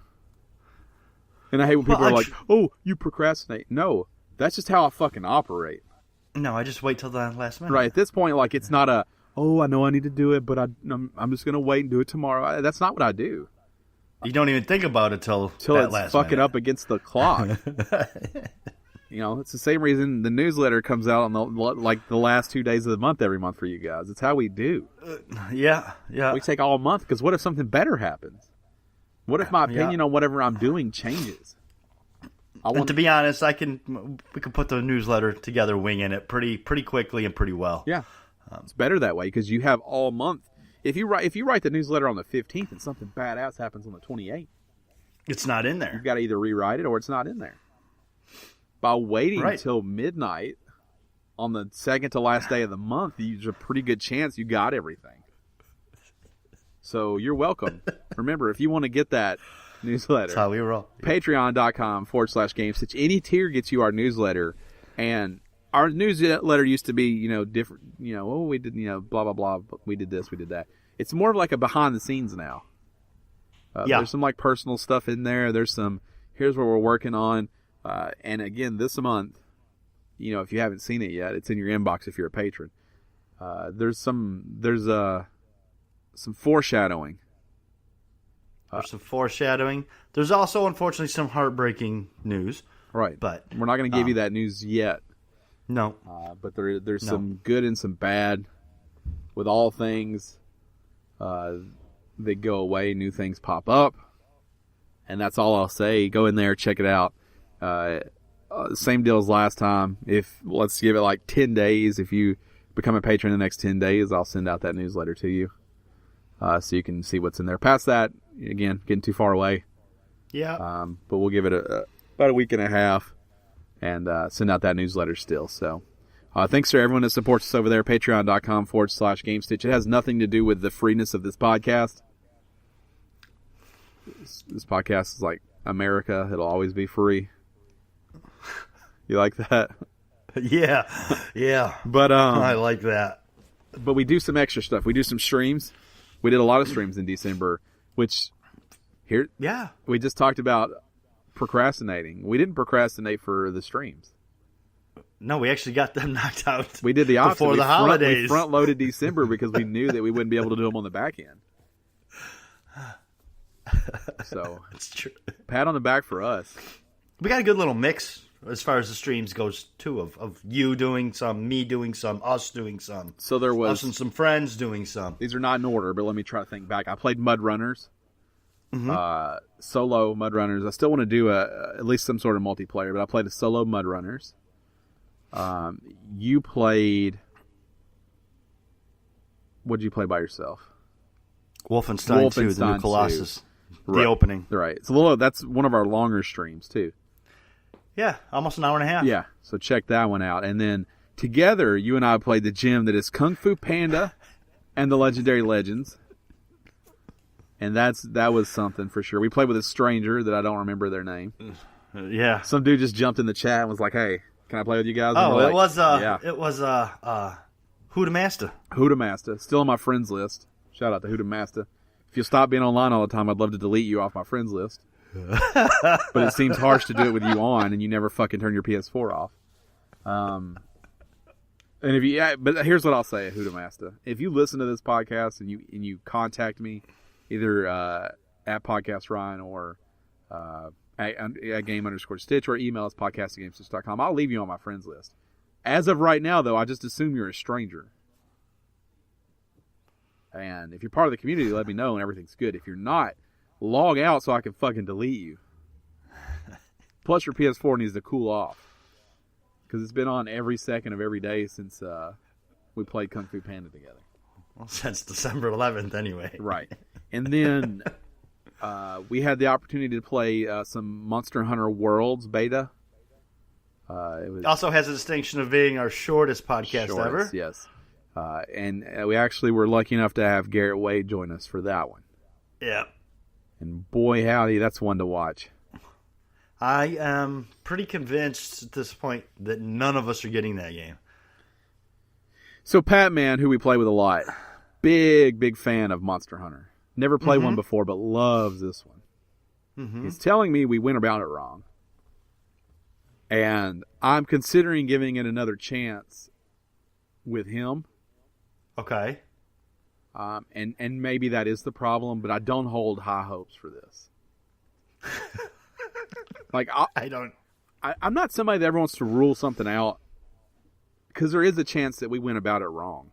And I hate when people are like, "Oh, you procrastinate." No, that's just how I fucking operate. No, I just wait till the last minute. Right, at this point, like, it's not a, "Oh, I know I need to do it, but I'm just going to wait and do it tomorrow." That's not what I do. You don't even think about it till it's last fucking minute. Up against the clock. You know, it's the same reason the newsletter comes out on the last 2 days of the month every month for you guys. It's how we do. Yeah. We take all month because what if something better happens? What if my opinion on whatever I'm doing changes? And to be honest, we can put the newsletter together, winging it pretty quickly and pretty well. Yeah. It's better that way because you have all month. If you write the newsletter on the 15th and something badass happens on the 28th, it's not in there. You've got to either rewrite it or it's not in there. By waiting till midnight on the second to last day of the month, there's a pretty good chance you got everything. So you're welcome. Remember, if you want to get that newsletter, that's how we roll. Patreon.com/Gamestitch. Any tier gets you our newsletter, and our newsletter used to be, you know, different, you know, we did, you know, blah, blah, blah, we did this, we did that. It's more of like a behind the scenes now. There's some like personal stuff in there. There's some, here's what we're working on. And again, this month, you know, if you haven't seen it yet, it's in your inbox if you're a patron. There's some foreshadowing. There's some foreshadowing. There's also, unfortunately, some heartbreaking news. Right. But we're not going to give you that news yet. No. But there's some good and some bad with all things. They go away, new things pop up. And that's all I'll say. Go in there, check it out. Same deal as last time. Let's give it like 10 days. If you become a patron in the next 10 days, I'll send out that newsletter to you. So you can see what's in there. Past that, again, getting too far away. Yeah. But we'll give it about a week and a half and send out that newsletter still. So thanks to everyone that supports us over there, patreon.com/Gamestitch. It has nothing to do with the freeness of this podcast. This podcast is like America. It'll always be free. You like that? Yeah. But I like that. But we do some extra stuff. We do some streams. We did a lot of streams in December, which we just talked about procrastinating. We didn't procrastinate for the streams. No, we actually got them knocked out. We did the opposite before the holidays. We front-loaded December because we knew that we wouldn't be able to do them on the back end. So, it's true. Pat on the back for us. We got a good little mix as far as the streams goes too, of you doing some, me doing some, us doing some. So there was us and some friends doing some. These are not in order, but let me try to think back. I played Mud Runners, solo Mud Runners. I still want to do at least some sort of multiplayer, but I played a solo Mud Runners. You played. What did you play by yourself? Wolfenstein 2, the new Colossus. 2. The opening. Right. It's a little. That's one of our longer streams too. Yeah, almost an hour and a half. Yeah, so check that one out. And then together, you and I played the gym that is Kung Fu Panda and the Legendary Legends. And that was something for sure. We played with a stranger that I don't remember their name. Yeah. Some dude just jumped in the chat and was like, "Hey, Can I play with you guys? Oh, it was Huda Master. Huda Master. Still on my friends list. Shout out to Huda Master. If you stop being online all the time, I'd love to delete you off my friends list. But it seems harsh to do it with you on, and you never fucking turn your PS4 off. And if you, but here's what I'll say, Huda Master. If you listen to this podcast and you contact me, either at Podcast Ryan or at game_stitch or email us podcast@gamestitch.com, I'll leave you on my friends list. As of right now, though, I just assume you're a stranger. And if you're part of the community, let me know and everything's good. If you're not, log out so I can fucking delete you. Plus, your PS4 needs to cool off. Because it's been on every second of every day since we played Kung Fu Panda together. Well, since December 11th, anyway. Right. And then we had the opportunity to play some Monster Hunter Worlds beta. It also has a distinction of being our shortest podcast ever. Yes. And we actually were lucky enough to have Garrett Wade join us for that one. Yeah. And boy, howdy, that's one to watch. I am pretty convinced at this point that none of us are getting that game. So Pat Man, who we play with a lot, big fan of Monster Hunter. Never played one before, but loves this one. He's telling me we went about it wrong. And I'm considering giving it another chance with him. Okay. And maybe that is the problem, but I don't hold high hopes for this. Like I'm not somebody that ever wants to rule something out, because there is a chance that we went about it wrong.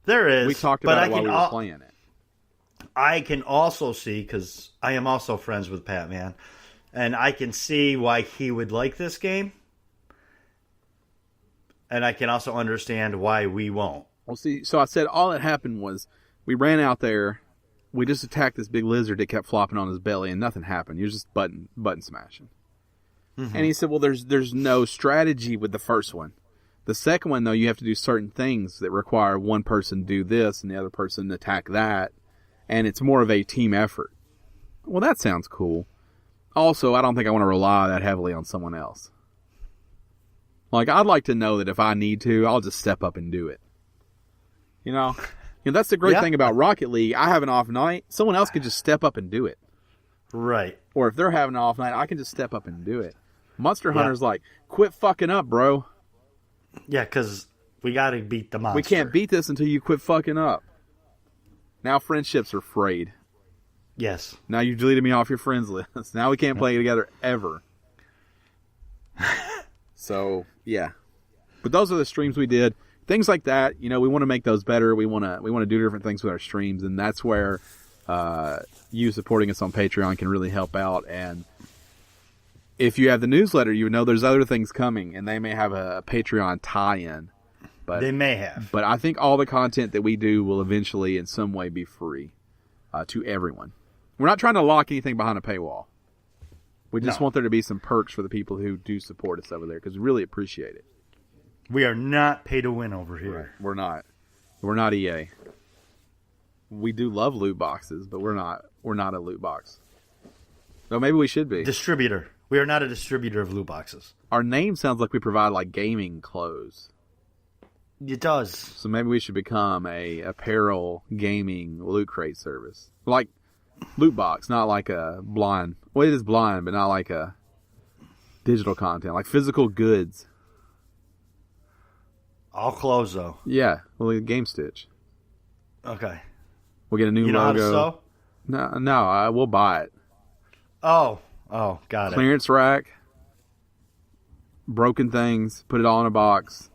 There is. We talked about it while we were playing it. I can also see, because I am also friends with Pat Man, and I can see why he would like this game. And I can also understand why we won't. Well, see, so I said all that happened was we ran out there, we just attacked this big lizard that kept flopping on his belly, and nothing happened. You're just button smashing. And he said, well, there's no strategy with the first one. The second one, though, you have to do certain things that require one person do this and the other person attack that, and it's more of a team effort. Well, that sounds cool. Also, I don't think I want to rely that heavily on someone else. Like, I'd like to know that if I need to, I'll just step up and do it. You know, that's the great thing about Rocket League. I have an off night. Someone else can just step up and do it. Right. Or if they're having an off night, I can just step up and do it. Monster Hunter's like, quit fucking up, bro. Yeah, because we got to beat the monster. We can't beat this until you quit fucking up. Now friendships are frayed. Yes. Now you've deleted me off your friends list. Now we can't play together ever. So, yeah. But those are the streams we did. Things like that, we want to make those better. We want to do different things with our streams, and that's where you supporting us on Patreon can really help out. And if you have the newsletter, you know there's other things coming, and they may have a Patreon tie-in. But they may have. But I think all the content that we do will eventually in some way be free to everyone. We're not trying to lock anything behind a paywall. We just want there to be some perks for the people who do support us over there, because we really appreciate it. We are not pay to win over here. Right. We're not. We're not EA. We do love loot boxes, but we're not a loot box. So maybe we should be. Distributor. We are not a distributor of loot boxes. Our name sounds like we provide like gaming clothes. It does. So maybe we should become a apparel gaming loot crate service. Like loot box, not like a blind. Well, it is blind, but not like a digital content. Like physical goods. All clothes, though. Yeah. Well, Gamestitch. Okay. We'll get a new logo. You know how to sew? No, we'll buy it. Oh, got it. Clearance rack. Broken things. Put it all in a box.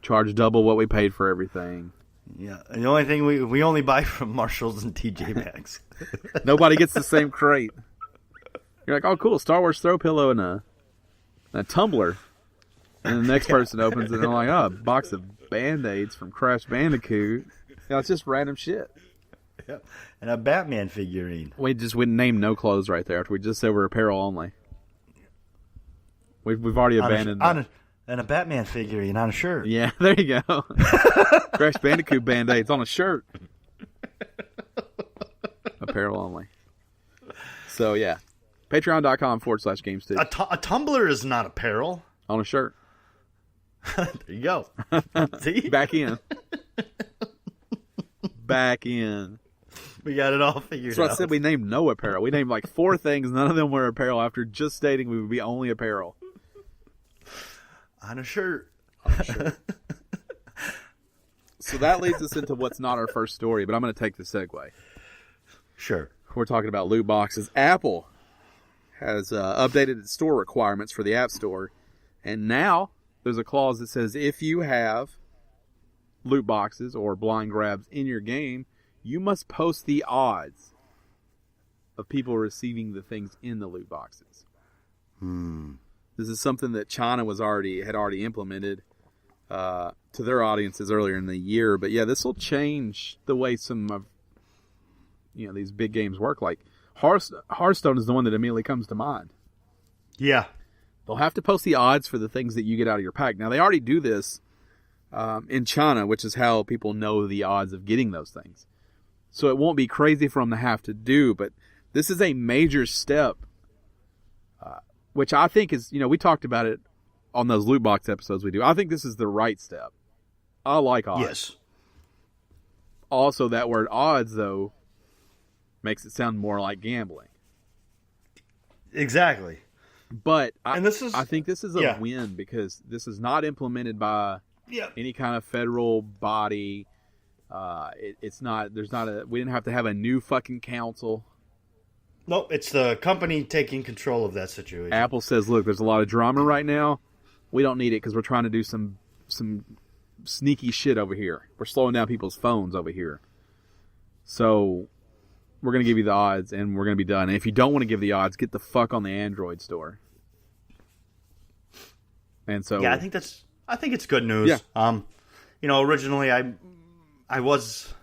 Charge double what we paid for everything. Yeah. And the only thing we only buy from Marshalls and TJ Maxx. Nobody gets the same crate. You're like, oh, cool. Star Wars throw pillow and a tumbler. And the next person opens it and they're like, oh, a box of Band-Aids from Crash Bandicoot. It's just random shit. Yep. And a Batman figurine. We just wouldn't name no clothes right there after we just said we're apparel only. We've already abandoned that. And a Batman figurine on a shirt. Yeah, there you go. Crash Bandicoot Band-Aids on a shirt. Apparel only. So, yeah. Patreon.com/GameStitch. A tumbler is not apparel. On a shirt. There you go. See? Back in. Back in. We got it all figured out. That's what I said. We named no apparel. We named like 4 things. None of them were apparel after just stating we would be only apparel. On a shirt. So that leads us into what's not our first story, but I'm going to take the segue. Sure. We're talking about loot boxes. Apple has updated its store requirements for the App Store, and now there's a clause that says if you have loot boxes or blind grabs in your game, you must post the odds of people receiving the things in the loot boxes. This is something that China had already implemented to their audiences earlier in the year. But yeah, this will change the way some of these big games work. Like Hearthstone is the one that immediately comes to mind. Yeah. They'll have to post the odds for the things that you get out of your pack. Now, they already do this in China, which is how people know the odds of getting those things. So it won't be crazy for them to have to do, but this is a major step, which I think is, we talked about it on those loot box episodes we do. I think this is the right step. I like odds. Yes. Also, that word odds, though, makes it sound more like gambling. Exactly. But I think this is a Yeah. win because this is not implemented by any kind of federal body. It's not. We didn't have to have a new fucking council. Nope, it's the company taking control of that situation. Apple says, "Look, there's a lot of drama right now. We don't need it because we're trying to do some sneaky shit over here. We're slowing down people's phones over here. So we're going to give you the odds, and we're going to be done. And if you don't want to give the odds, get the fuck on the Android store." And so, yeah, I think it's good news. Yeah. Originally I was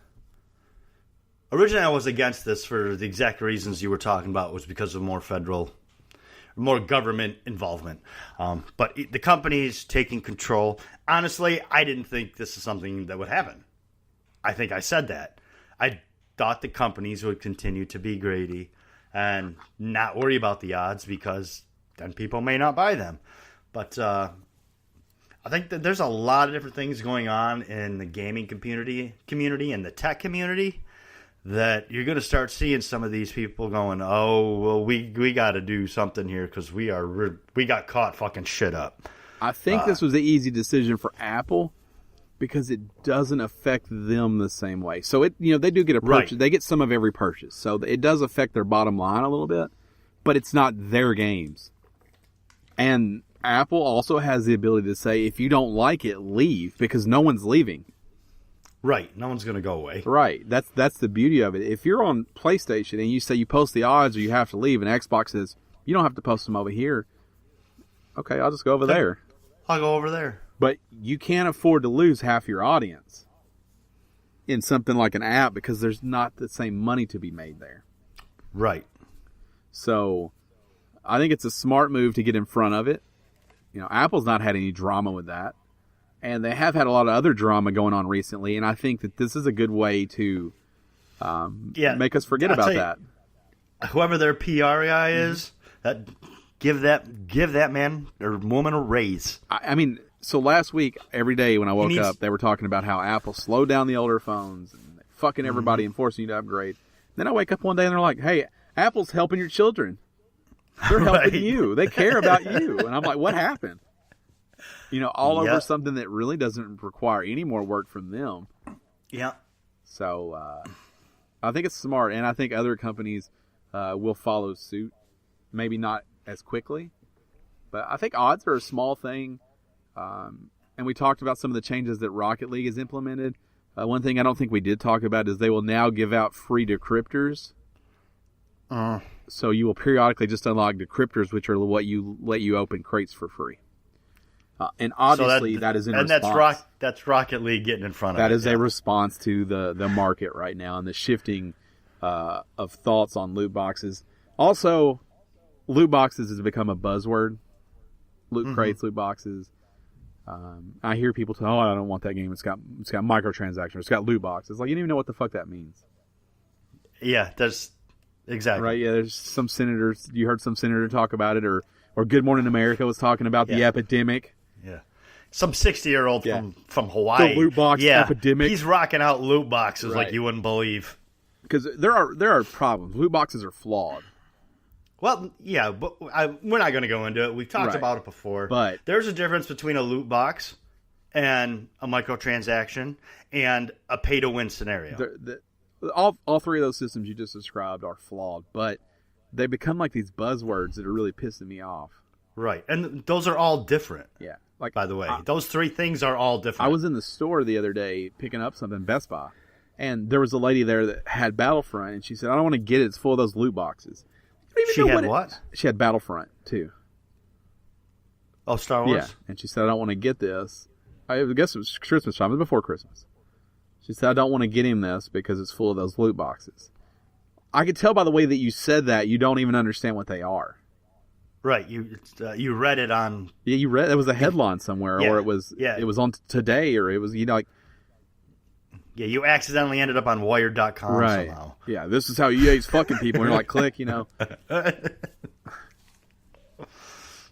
against this for the exact reasons you were talking about. Was because of more government involvement. But the company's taking control. Honestly, I didn't think this is something that would happen. I think I said that. I thought the companies would continue to be greedy and not worry about the odds because then people may not buy them. But I think that there's a lot of different things going on in the gaming community and the tech community that you're going to start seeing some of these people going, oh, well, we got to do something here because we got caught fucking shit up. I think this was an easy decision for Apple because it doesn't affect them the same way. So they do get a purchase. Right. They get some of every purchase. So it does affect their bottom line a little bit, but it's not their games. And Apple also has the ability to say, if you don't like it, leave, because no one's leaving. Right. No one's going to go away. Right. That's the beauty of it. If you're on PlayStation and you say you post the odds or you have to leave, and Xbox says, you don't have to post them over here. Okay, I'll just go over there. I'll go over there. But you can't afford to lose half your audience in something like an app because there's not the same money to be made there. Right. So I think it's a smart move to get in front of it. Apple's not had any drama with that. And they have had a lot of other drama going on recently. And I think that this is a good way to make us forget about that. Whoever their PR guy is, give that man or woman a raise. I mean, so last week, every day when I woke up, they were talking about how Apple slowed down the older phones and fucking everybody and forcing you to upgrade. Then I wake up one day and they're like, hey, Apple's helping your children. They're helping you. They care about you. And I'm like, what happened? All over something that really doesn't require any more work from them. Yeah. So I think it's smart, and I think other companies will follow suit. Maybe not as quickly, but I think odds are a small thing. And we talked about some of the changes that Rocket League has implemented. One thing I don't think we did talk about is they will now give out free decryptors. So you will periodically just unlock decryptors, which are what let you open crates for free. And obviously that is in response. That's Rocket League getting in front of it. That is a response to the market right now and the shifting of thoughts on loot boxes. Also, loot boxes has become a buzzword. Loot crates, loot boxes. I hear people say, "Oh, I don't want that game. It's got microtransactions. It's got loot boxes." Like, you don't even know what the fuck that means. Yeah, there's exactly right. Yeah, there's some senators. You heard some senator talk about it, or Good Morning America was talking about the epidemic. Yeah. Some 60-year-old from Hawaii. The loot box epidemic. He's rocking out loot boxes like you wouldn't believe. Because there are problems. Loot boxes are flawed. Well, yeah, but we're not going to go into it. We've talked about it before. But there's a difference between a loot box and a microtransaction and a pay-to-win scenario. All three of those systems you just described are flawed, but they become like these buzzwords that are really pissing me off. Right, and those are all different. Yeah. Like, by the way, those three things are all different. I was in the store the other day picking up something, Best Buy, and there was a lady there that had Battlefront, and she said, I don't want to get it. It's full of those loot boxes. She had what? She had Battlefront, too. Oh, Star Wars? Yeah, and she said, I don't want to get this. I guess it was Christmas time. It was before Christmas. She said, I don't want to get him this because it's full of those loot boxes. I could tell by the way that you said that you don't even understand what they are. Right, you read it on... Yeah, you read it was a headline somewhere, or it was on Today, or it was, like... Yeah, you accidentally ended up on Wired.com somehow. Yeah, this is how EA's fucking people, and you're like, click,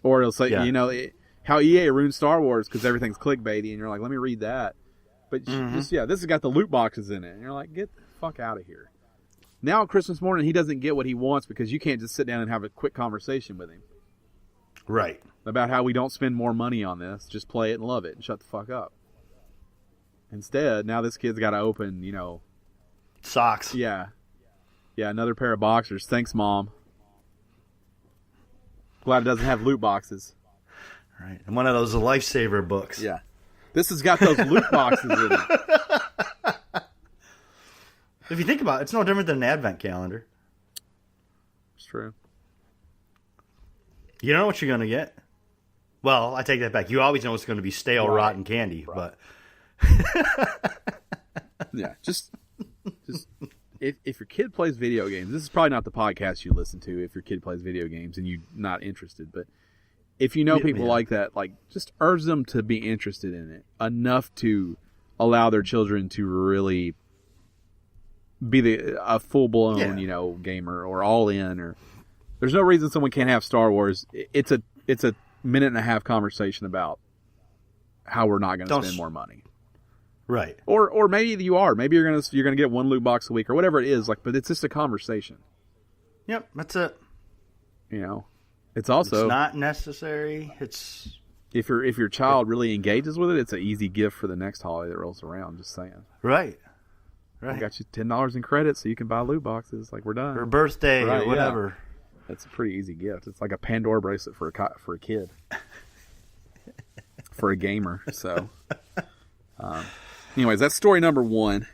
Or it'll say, how EA ruined Star Wars because everything's clickbaity, and you're like, let me read that. But this has got the loot boxes in it, and you're like, get the fuck out of here. Now on Christmas morning, he doesn't get what he wants because you can't just sit down and have a quick conversation with him. Right. About how we don't spend more money on this. Just play it and love it and shut the fuck up. Instead, now this kid's got to open, socks. Yeah. Yeah, another pair of boxers. Thanks, Mom. Glad it doesn't have loot boxes. Right. And one of those lifesaver books. Yeah. This has got those loot boxes in it. If you think about it, it's no different than an advent calendar. It's true. You don't know what you're going to get. Well, I take that back. You always know it's going to be stale, rotten candy. Right. But yeah, just if your kid plays video games, this is probably not the podcast you listen to if your kid plays video games and you're not interested. But if you know people like that, just urge them to be interested in it enough to allow their children to really be a full blown, gamer or all in. Or there's no reason someone can't have Star Wars. It's a minute and a half conversation about how we're not going to spend more money. Right. Or maybe you are. Maybe you're gonna get one loot box a week or whatever it is. But it's just a conversation. Yep, that's it. It's also it's not necessary. It's if your child really engages with it, it's an easy gift for the next holiday that rolls around. Just saying. Right. I got you $10 in credit so you can buy loot boxes. We're done. Or birthday or whatever. Yeah. That's a pretty easy gift. It's like a Pandora bracelet for a kid. For a gamer. So. Anyways, that's story number 1,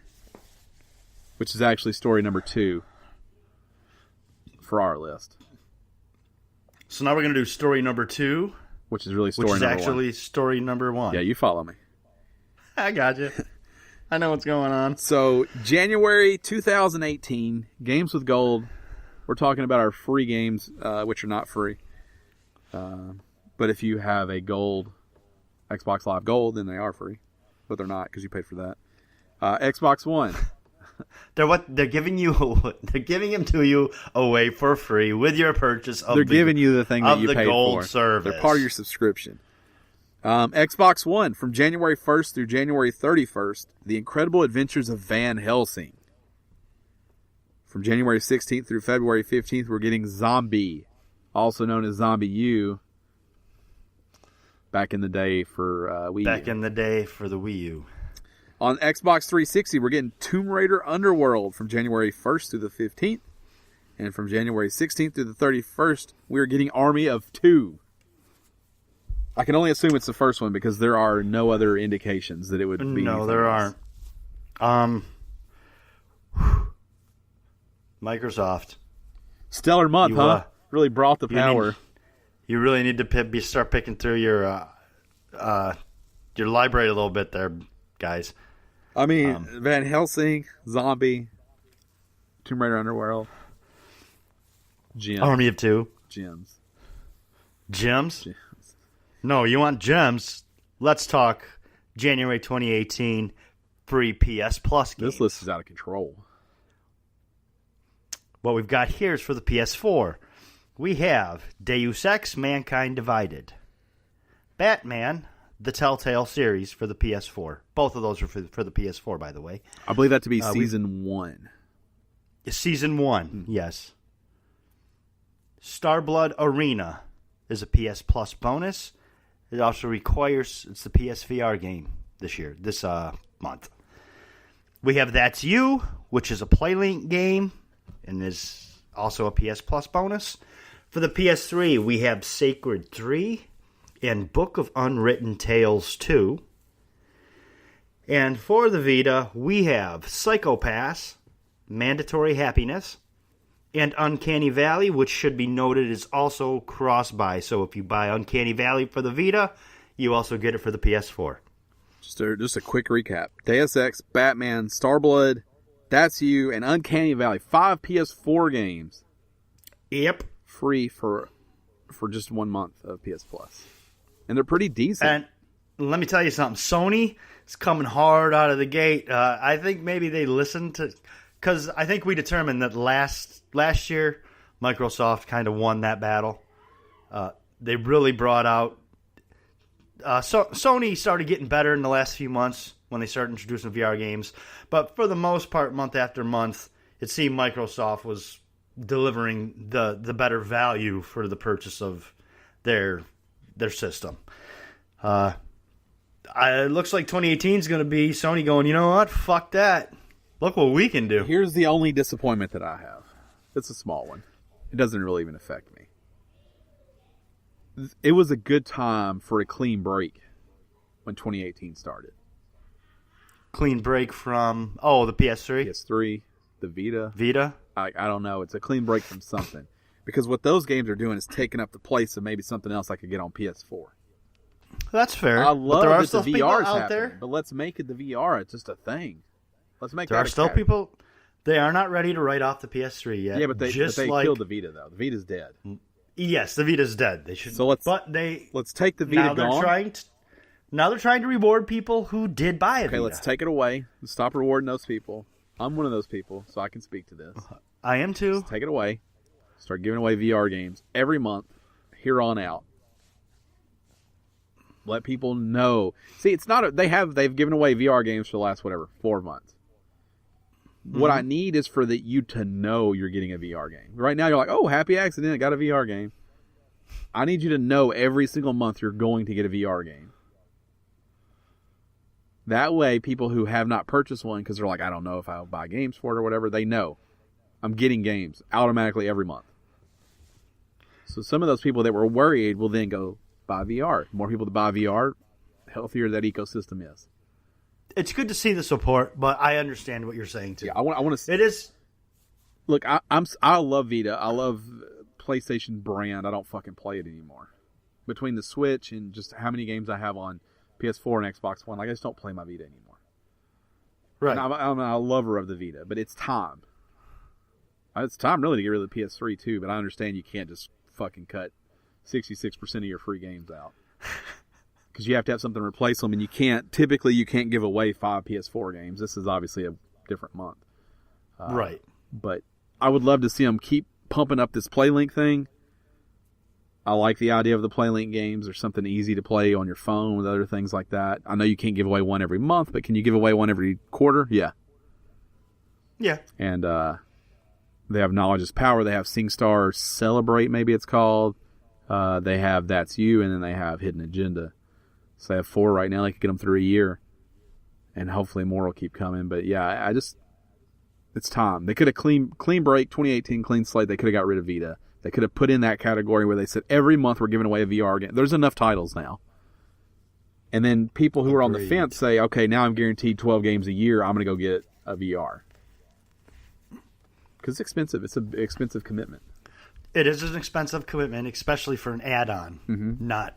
which is actually story number 2 for our list. So now we're going to do story number 2, which is really story number 1. Which is actually story number 1. Yeah, you follow me. I got you. I know what's going on. So, January 2018, Games with Gold. We're talking about our free games, which are not free. But if you have a gold, Xbox Live Gold, then they are free. But they're not because you paid for that. Xbox One. They're giving them to you away for free with your purchase of giving you the thing that you paid gold for. Service. They're part of your subscription. Xbox One from January 1st through January 31st, The Incredible Adventures of Van Helsing. From January 16th through February 15th, we're getting Zombie, also known as Zombie U. Back in the day for Wii U. Back in the day for the Wii U. On Xbox 360, we're getting Tomb Raider Underworld from January 1st through the 15th. And from January 16th through the 31st, we're getting Army of Two. I can only assume it's the first one because there are no other indications that it would be. No, there else. aren't. Microsoft. Stellar month, huh? Really brought the power. You really need to start picking through your library a little bit there, guys. I mean, Van Helsing, Zombie, Tomb Raider Underworld, Gems. Army of Two. Gems. Gems? No, you want gems? Let's talk January 2018 free PS Plus games. This list is out of control. What we've got here is for the PS4. We have Deus Ex: Mankind Divided, Batman: the Telltale series for the PS4. Both of those are for the PS4, by the way. I believe that to be Season 1. Season 1, yes. Starblood Arena is a PS Plus bonus. It also requires, it's the PSVR game this month. We have That's You, which is a PlayLink game, and is also a PS Plus bonus. For the PS3, we have Sacred 3 and Book of Unwritten Tales 2. And for the Vita, we have Psychopass, Mandatory Happiness, and Uncanny Valley, which should be noted is also cross-buy. So if you buy Uncanny Valley for the Vita, you also get it for the PS4. Just a quick recap. Deus Ex, Batman, Starblood, That's You, and Uncanny Valley. 5 PS4 games. Yep. Free for just 1 month of PS Plus. And they're pretty decent. And let me tell you something. Sony is coming hard out of the gate. I think maybe they listened to... Because I think we determined that last year, Microsoft kind of won that battle. They really brought out... Sony started getting better in the last few months when they started introducing VR games. But for the most part, month after month, it seemed Microsoft was delivering the better value for the purchase of their system. It looks like 2018 is going to be Sony going, you know what? Fuck that. Look what we can do. Here's the only disappointment that I have. It's a small one. It doesn't really even affect me. It was a good time for a clean break when 2018 started. Clean break from, the PS3? PS3, the Vita. Vita? I don't know. It's a clean break from something. Because what those games are doing is taking up the place of maybe something else I could get on PS4. That's fair. I love there are that still the people VR is out happening, there. but let's make it the VR. It's just a thing. Let's make There that are still people. They are not ready to write off the PS3 yet. Yeah, but they killed the Vita though. The Vita's dead. Yes, the Vita's dead. They should. So let's take the Vita. Now they're trying to reward people who did buy it. Okay, let's take it away. Let's stop rewarding those people. I'm one of those people, so I can speak to this. I am too. Let's take it away. Start giving away VR games every month, here on out. Let people know. See, it's not. They've given away VR games for the last 4 months. Mm-hmm. What I need is for you to know you're getting a VR game. Right now, you're like, oh, happy accident, I got a VR game. I need you to know every single month you're going to get a VR game. That way, people who have not purchased one, because they're like, I don't know if I'll buy games for it or whatever, they know I'm getting games automatically every month. So some of those people that were worried will then go buy VR. More people that buy VR, healthier that ecosystem is. It's good to see the support, but I understand what you're saying too. Yeah, I want to. It is. Look, I love Vita. I love PlayStation brand. I don't fucking play it anymore. Between the Switch and just how many games I have on PS4 and Xbox One, I just don't play my Vita anymore. Right. And I'm a lover of the Vita, but it's time. It's time really to get rid of the PS3 too. But I understand you can't just fucking cut 66% of your free games out. Because you have to have something to replace them, and you can't give away 5 PS4 games. This is obviously a different month. Right. But I would love to see them keep pumping up this PlayLink thing. I like the idea of the PlayLink games. There's something easy to play on your phone with other things like that. I know you can't give away one every month, but can you give away one every quarter? Yeah. Yeah. And they have Knowledge is Power. They have SingStar Celebrate, maybe it's called. They have That's You, and then they have Hidden Agenda. So they have 4 right now. They could get them through a year. And hopefully more will keep coming. But yeah, it's time. They could have clean break, 2018, clean slate. They could have got rid of Vita. They could have put in that category where they said every month we're giving away a VR game. There's enough titles now. And then people who are on the fence say, okay, now I'm guaranteed 12 games a year. I'm going to go get a VR. Because it's expensive. It's an expensive commitment. It is an expensive commitment, especially for an add-on. Mm-hmm. Not.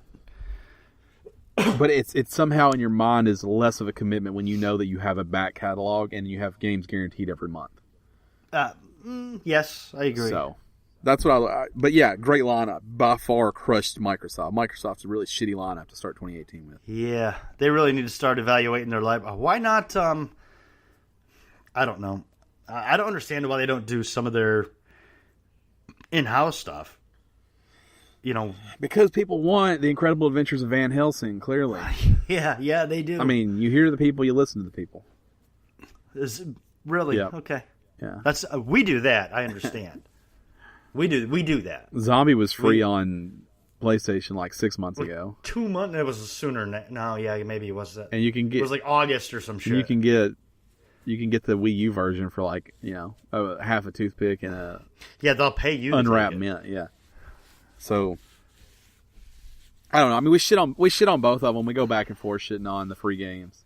But it's somehow in your mind is less of a commitment when you know that you have a back catalog and you have games guaranteed every month. Yes, I agree. So that's what but yeah, great lineup. By far crushed Microsoft. Microsoft's a really shitty lineup to start 2018 with. Yeah, they really need to start evaluating their life. Why not? I don't know. I don't understand why they don't do some of their in-house stuff. Because people want the Incredible Adventures of Van Helsing, clearly. Yeah, they do. I mean, you hear the people, you listen to the people. Really? Yep. Okay. Yeah. That's we do that. I understand. we do that. Zombie was free on PlayStation like 6 months ago. 2 months. It was sooner. No, yeah, maybe it was that. And you can get. It was like August or some shit. You can get the Wii U version for like half a toothpick and a. Yeah, they'll pay you. Unwrapped mint. Yeah. So. I don't know. I mean, we shit on both of them. We go back and forth shitting on the free games.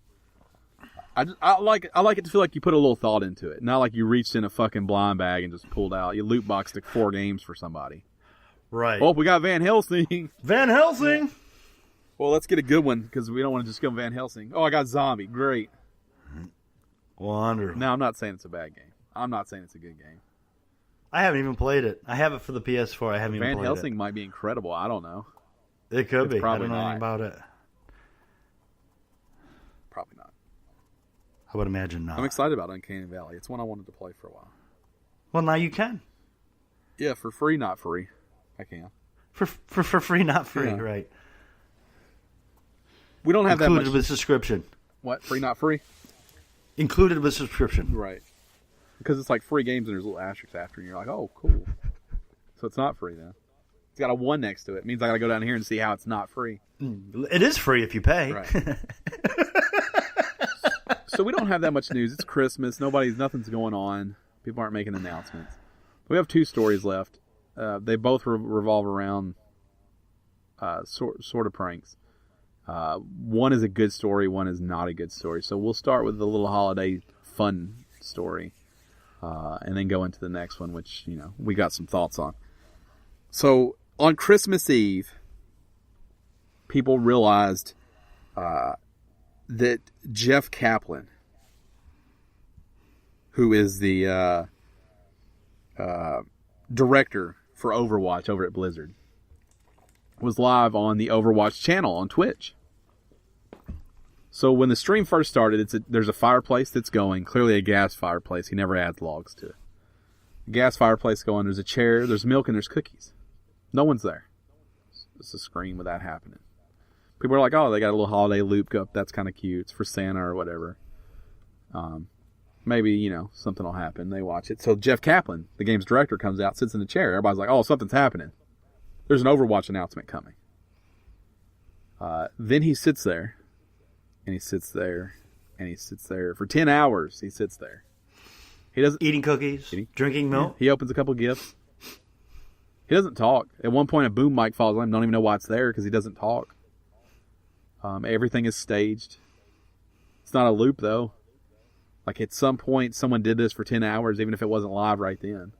I like it to feel like you put a little thought into it, not like you reached in a fucking blind bag and just pulled out. You loot boxed 4 games for somebody. Right. Oh, we got Van Helsing. Van Helsing. Well, let's get a good one because we don't want to just go Van Helsing. Oh, I got Zombie. Great. Wonderful. Now, I'm not saying it's a bad game. I'm not saying it's a good game. I haven't even played it. I have it for the PS4. I haven't even played it. Van Helsing might be incredible. I don't know. It could be. Probably I don't know not. anything about it. Probably not. I would imagine not. I'm excited about Uncanny Valley. It's one I wanted to play for a while. Well, now you can. Yeah, for free, not free. I can. For free, not free, Yeah. right. We don't have Included that much. with subscription. What? Free, not free? Included with subscription. Right. Because it's like free games and there's little asterisks after, and you're like, oh, cool. So it's not free then. It's got a 1 next to it. It means I got to go down here and see how it's not free. It is free if you pay. Right. So we don't have that much news. It's Christmas. Nothing's going on. People aren't making announcements. We have 2 stories left. They both revolve around sort of pranks. One is a good story. One is not a good story. So we'll start with the little holiday fun story, and then go into the next one, which we got some thoughts on. So on Christmas Eve, people realized that Jeff Kaplan, who is the director for Overwatch over at Blizzard, was live on the Overwatch channel on Twitch. So when the stream first started, there's a fireplace that's going, clearly a gas fireplace. He never adds logs to it. The gas fireplace going, there's a chair, there's milk, and there's cookies. No one's there. It's a screen with that happening. People are like, oh, they got a little holiday loop up. That's kind of cute. It's for Santa or whatever. Maybe, something will happen. They watch it. So Jeff Kaplan, the game's director, comes out, sits in the chair. Everybody's like, oh, something's happening. There's an Overwatch announcement coming. Then he sits there, and he sits there, and he sits there. For 10 hours, he sits there. He doesn't Eating cookies, drinking milk. He opens a couple gifts. He doesn't talk. At one point, a boom mic falls on him. Don't even know why it's there because he doesn't talk. Everything is staged. It's not a loop, though. Like, at some point, someone did this for 10 hours, even if it wasn't live right then.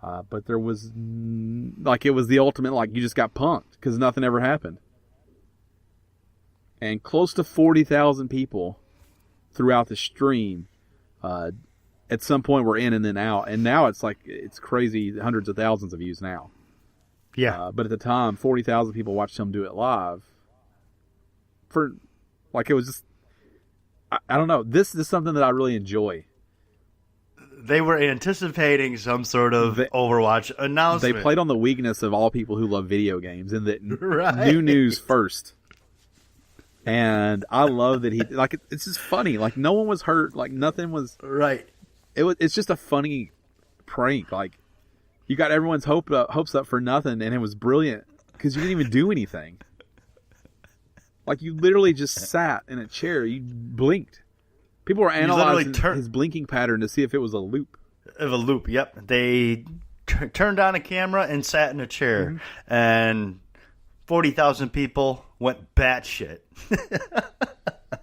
But there was, it was the ultimate, you just got punked because nothing ever happened. And close to 40,000 people throughout the stream at some point were in and then out. And now it's crazy, hundreds of thousands of views now. Yeah. But at the time, 40,000 people watched him do it live. It was just, I don't know. This is something that I really enjoy. They were anticipating some sort of Overwatch announcement. They played on the weakness of all people who love video games and that right. New news first. And I love that it's just funny. No one was hurt. Nothing was right. It's just a funny prank. You got everyone's hopes up for nothing, and it was brilliant because you didn't even do anything. You literally just sat in a chair. You blinked. People were analyzing his blinking pattern to see if it was a loop. Of a loop, yep. They turned on a camera and sat in a chair, mm-hmm. and 40,000 people went batshit.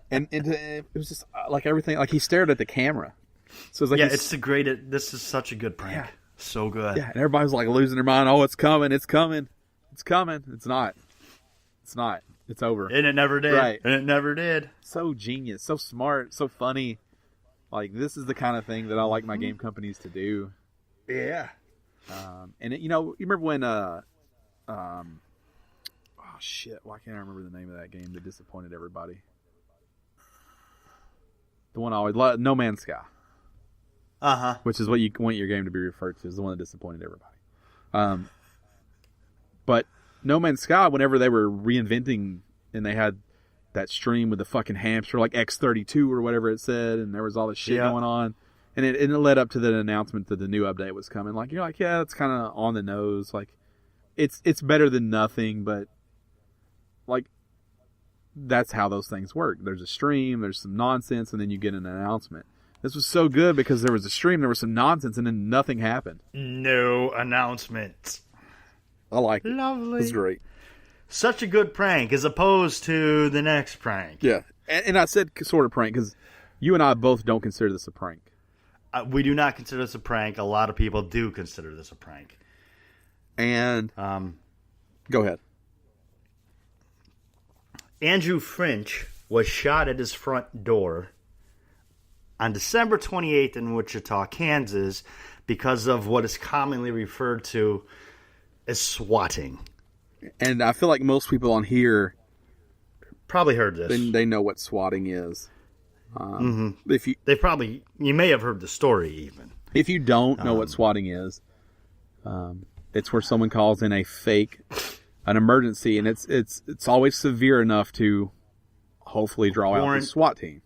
and it was just everything. He stared at the camera. So it's it's the greatest. This is such a good prank. Yeah. So good. Yeah, and everybody's losing their mind. Oh, it's coming! It's coming! It's coming! It's not. It's not. It's over. And it never did. Right. And it never did. So genius, so smart, so funny. This is the kind of thing that I like my game companies to do. Yeah. And you remember when oh shit, why can't I remember the name of that game that disappointed everybody? The one I always loved, No Man's Sky. Uh-huh. Which is what you want your game to be referred to, is the one that disappointed everybody. But No Man's Sky, whenever they were reinventing and they had that stream with the fucking hamster, like X32 or whatever it said, and there was all this shit going on. And it led up to the announcement that the new update was coming. Like, you're like, yeah, it's kind of on the nose. Like, it's better than nothing, but like, that's how those things work. There's a stream, there's some nonsense, and then you get an announcement. This was so good because there was a stream, there was some nonsense, and then nothing happened. No announcement. I like it. Lovely. It was great. Such a good prank as opposed to the next prank. Yeah. And I said sort of prank because you and I both don't consider this a prank. We do not consider this a prank. A lot of people do consider this a prank. And go ahead. Andrew Finch was shot at his front door on December 28th in Wichita, Kansas, because of what is commonly referred to as swatting. And I feel like most people on here probably heard this. They know what swatting is. If you may have heard the story even. If you don't know what swatting is, it's where someone calls in an emergency, and it's always severe enough to hopefully draw out the SWAT team.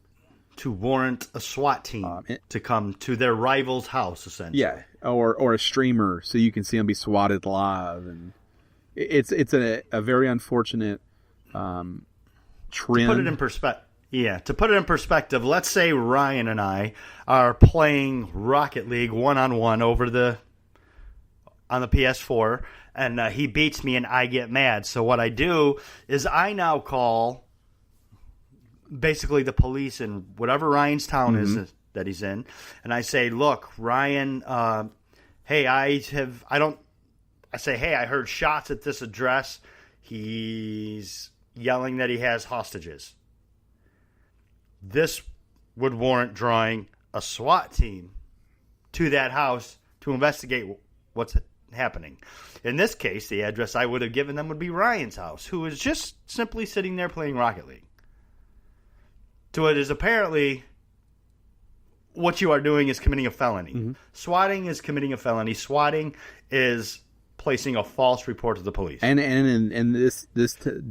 To warrant a SWAT team to come to their rival's house, essentially. Yeah, or a streamer, so you can see them be swatted live, and it's a very unfortunate trend. To put it in perspective, let's say Ryan and I are playing Rocket League one-on-one on the PS4, and he beats me and I get mad. So what I do is I now call basically the police in whatever Ryan's town is that he's in, and I say, look, Ryan, hey, I heard shots at this address. He's yelling that he has hostages. This would warrant drawing a SWAT team to that house to investigate what's happening. In this case, the address I would have given them would be Ryan's house, who is just simply sitting there playing Rocket League. So it is apparently what you are doing is committing a felony. Swatting is committing a felony. Swatting is placing a false report to the police. And in this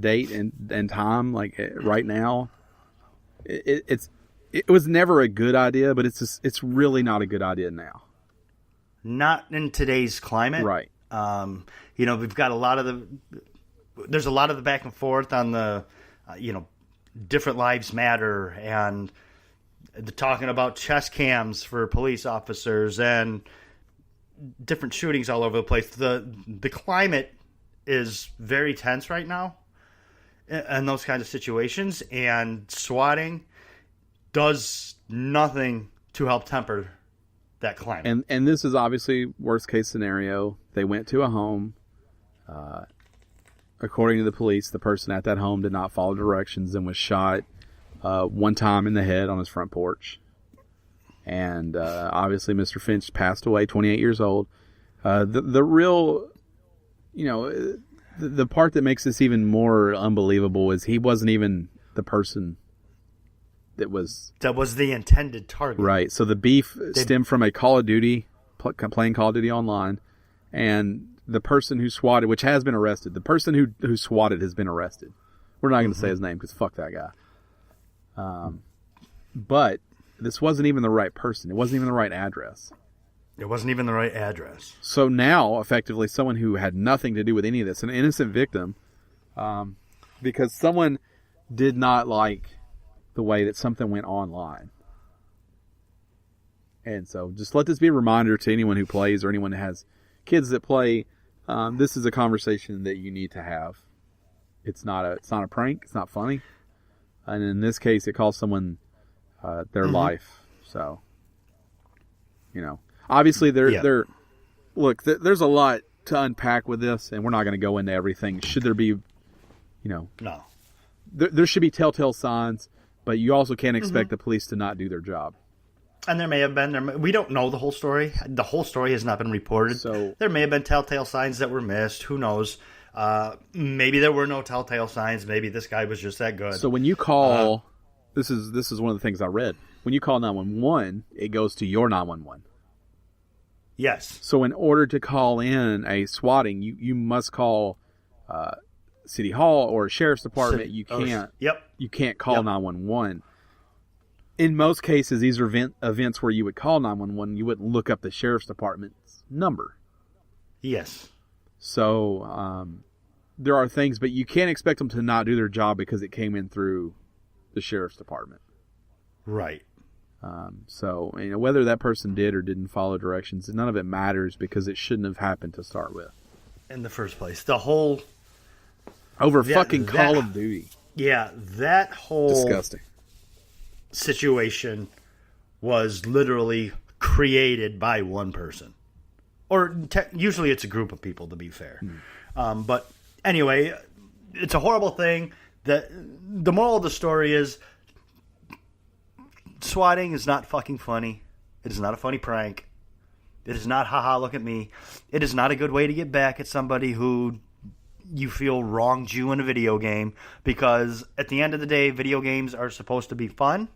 date and time, like right now, it was never a good idea, but it's really not a good idea now. Not in today's climate, right? We've got there's a lot of the back and forth on the, different lives matter, and the talking about chest cams for police officers and different shootings all over the place. The climate is very tense right now in those kinds of situations, and swatting does nothing to help temper that climate. And this is obviously worst case scenario. They went to a home. According to the police, the person at that home did not follow directions and was shot one time in the head on his front porch. And obviously Mr. Finch passed away, 28 years old. The real, the part that makes this even more unbelievable is he wasn't even the person that was the intended target. Right. So the beef stemmed from a Call of Duty, playing Call of Duty online, and the person who swatted, which has been arrested, the person who swatted has been arrested. We're not going to say his name because fuck that guy. But this wasn't even the right person. It wasn't even the right address. It wasn't even the right address. So now, effectively, someone who had nothing to do with any of this, an innocent victim, because someone did not like the way that something went online. And so just let this be a reminder to anyone who plays or anyone that has kids that play. This is a conversation that you need to have. It's not a prank. It's not funny. And in this case, it cost someone their life. So, obviously there's a lot to unpack with this, and we're not going to go into everything. Should there be, no, there should be telltale signs, but you also can't expect the police to not do their job. And there may have been, we don't know the whole story. The whole story has not been reported. So there may have been telltale signs that were missed. Who knows? Maybe there were no telltale signs. Maybe this guy was just that good. So when you call, this is one of the things I read. When you call 911, it goes to your 911. Yes. So in order to call in a swatting, you must call city hall or a sheriff's department, you can't. Yep. You can't call 911. In most cases, these are events where you would call 911. You wouldn't look up the sheriff's department's number. Yes. So there are things, but you can't expect them to not do their job because it came in through the sheriff's department. Right. So whether that person did or didn't follow directions, none of it matters because it shouldn't have happened to start with. In the first place, the whole fucking Call of Duty. Yeah, that whole disgusting situation was literally created by one person, or usually it's a group of people. To be fair, but anyway, it's a horrible thing. The moral of the story is, swatting is not fucking funny. It is not a funny prank. It is not, haha, look at me. It is not a good way to get back at somebody who you feel wronged you in a video game, because at the end of the day, video games are supposed to be fun.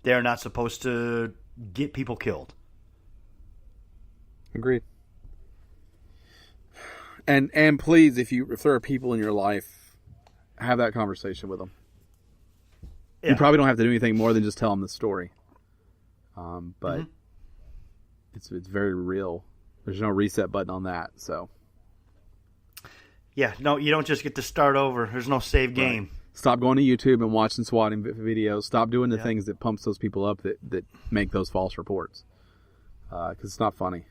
They are not supposed to get people killed. Agreed. And please, if there are people in your life, have that conversation with them. Yeah. You probably don't have to do anything more than just tell them the story. But it's very real. There's no reset button on that, so. Yeah, no, you don't just get to start over. There's no save game. Right. Stop going to YouTube and watching swatting videos. Stop doing the things that pumps those people up that make those false reports. Because it's not funny.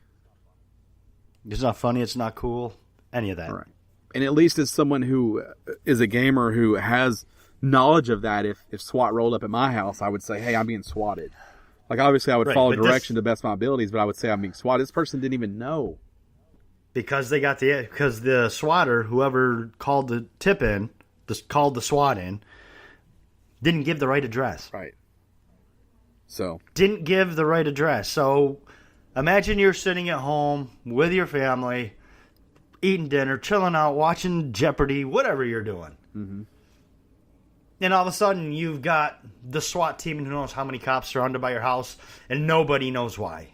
It's not funny. It's not cool. Any of that. Right. And at least as someone who is a gamer who has knowledge of that, if SWAT rolled up at my house, I would say, hey, I'm being swatted. Like, obviously, I would follow direction to the best of my abilities, but I would say I'm being swatted. This person didn't even know. Because the swatter, whoever called the tip in, called the SWAT in, didn't give the right address. Right. So. Didn't give the right address. So, imagine you're sitting at home with your family, eating dinner, chilling out, watching Jeopardy, whatever you're doing. Mm-hmm. And all of a sudden, you've got the SWAT team who knows how many cops surrounded by your house, and nobody knows why.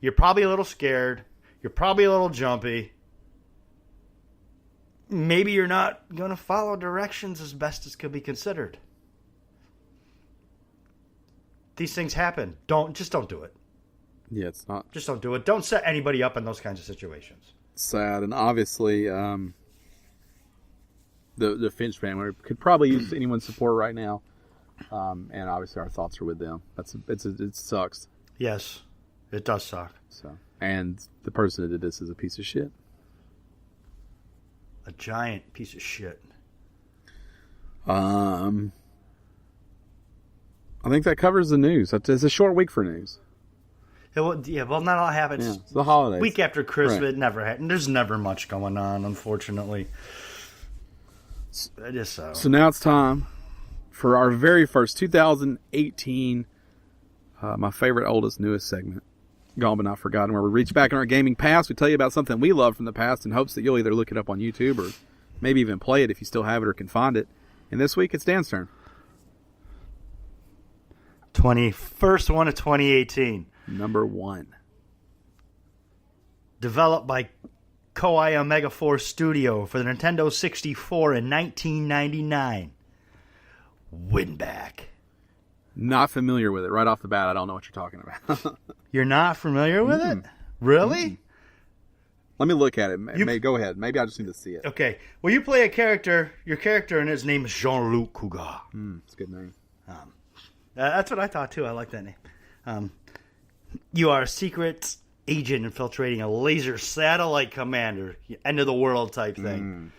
You're probably a little scared. You're probably a little jumpy. Maybe you're not going to follow directions as best as could be considered. These things happen. Just don't do it. Yeah, it's not. Just don't do it. Don't set anybody up in those kinds of situations. Sad, and obviously, the Finch family could probably use anyone's support right now, and obviously our thoughts are with them. It sucks. Yes, it does suck. So, and the person that did this is a piece of shit. A giant piece of shit. I think that covers the news. It's a short week for news. Well, not all happens. Yeah, it's the holidays. Week after Christmas, right. It never happened. There's never much going on, unfortunately. It is so. So now it's time for our very first 2018, my favorite, oldest, newest segment, Gone But Not Forgotten, where we reach back in our gaming past. We tell you about something we love from the past in hopes that you'll either look it up on YouTube or maybe even play it if you still have it or can find it. And this week, it's Dan's turn. 21st one of 2018. Number 1. Developed by Koei Omega 4 Studio for the Nintendo 64 in 1999. Winback. Not familiar with it. Right off the bat, I don't know what you're talking about. You're not familiar with it? Really? Let me look at it. Go ahead. Maybe I just need to see it. Okay. Well, you play your character, and his name is Jean-Luc Cougar. It's a good name. That's what I thought, too. I like that name. You are a secret agent infiltrating a laser satellite commander, end of the world type thing.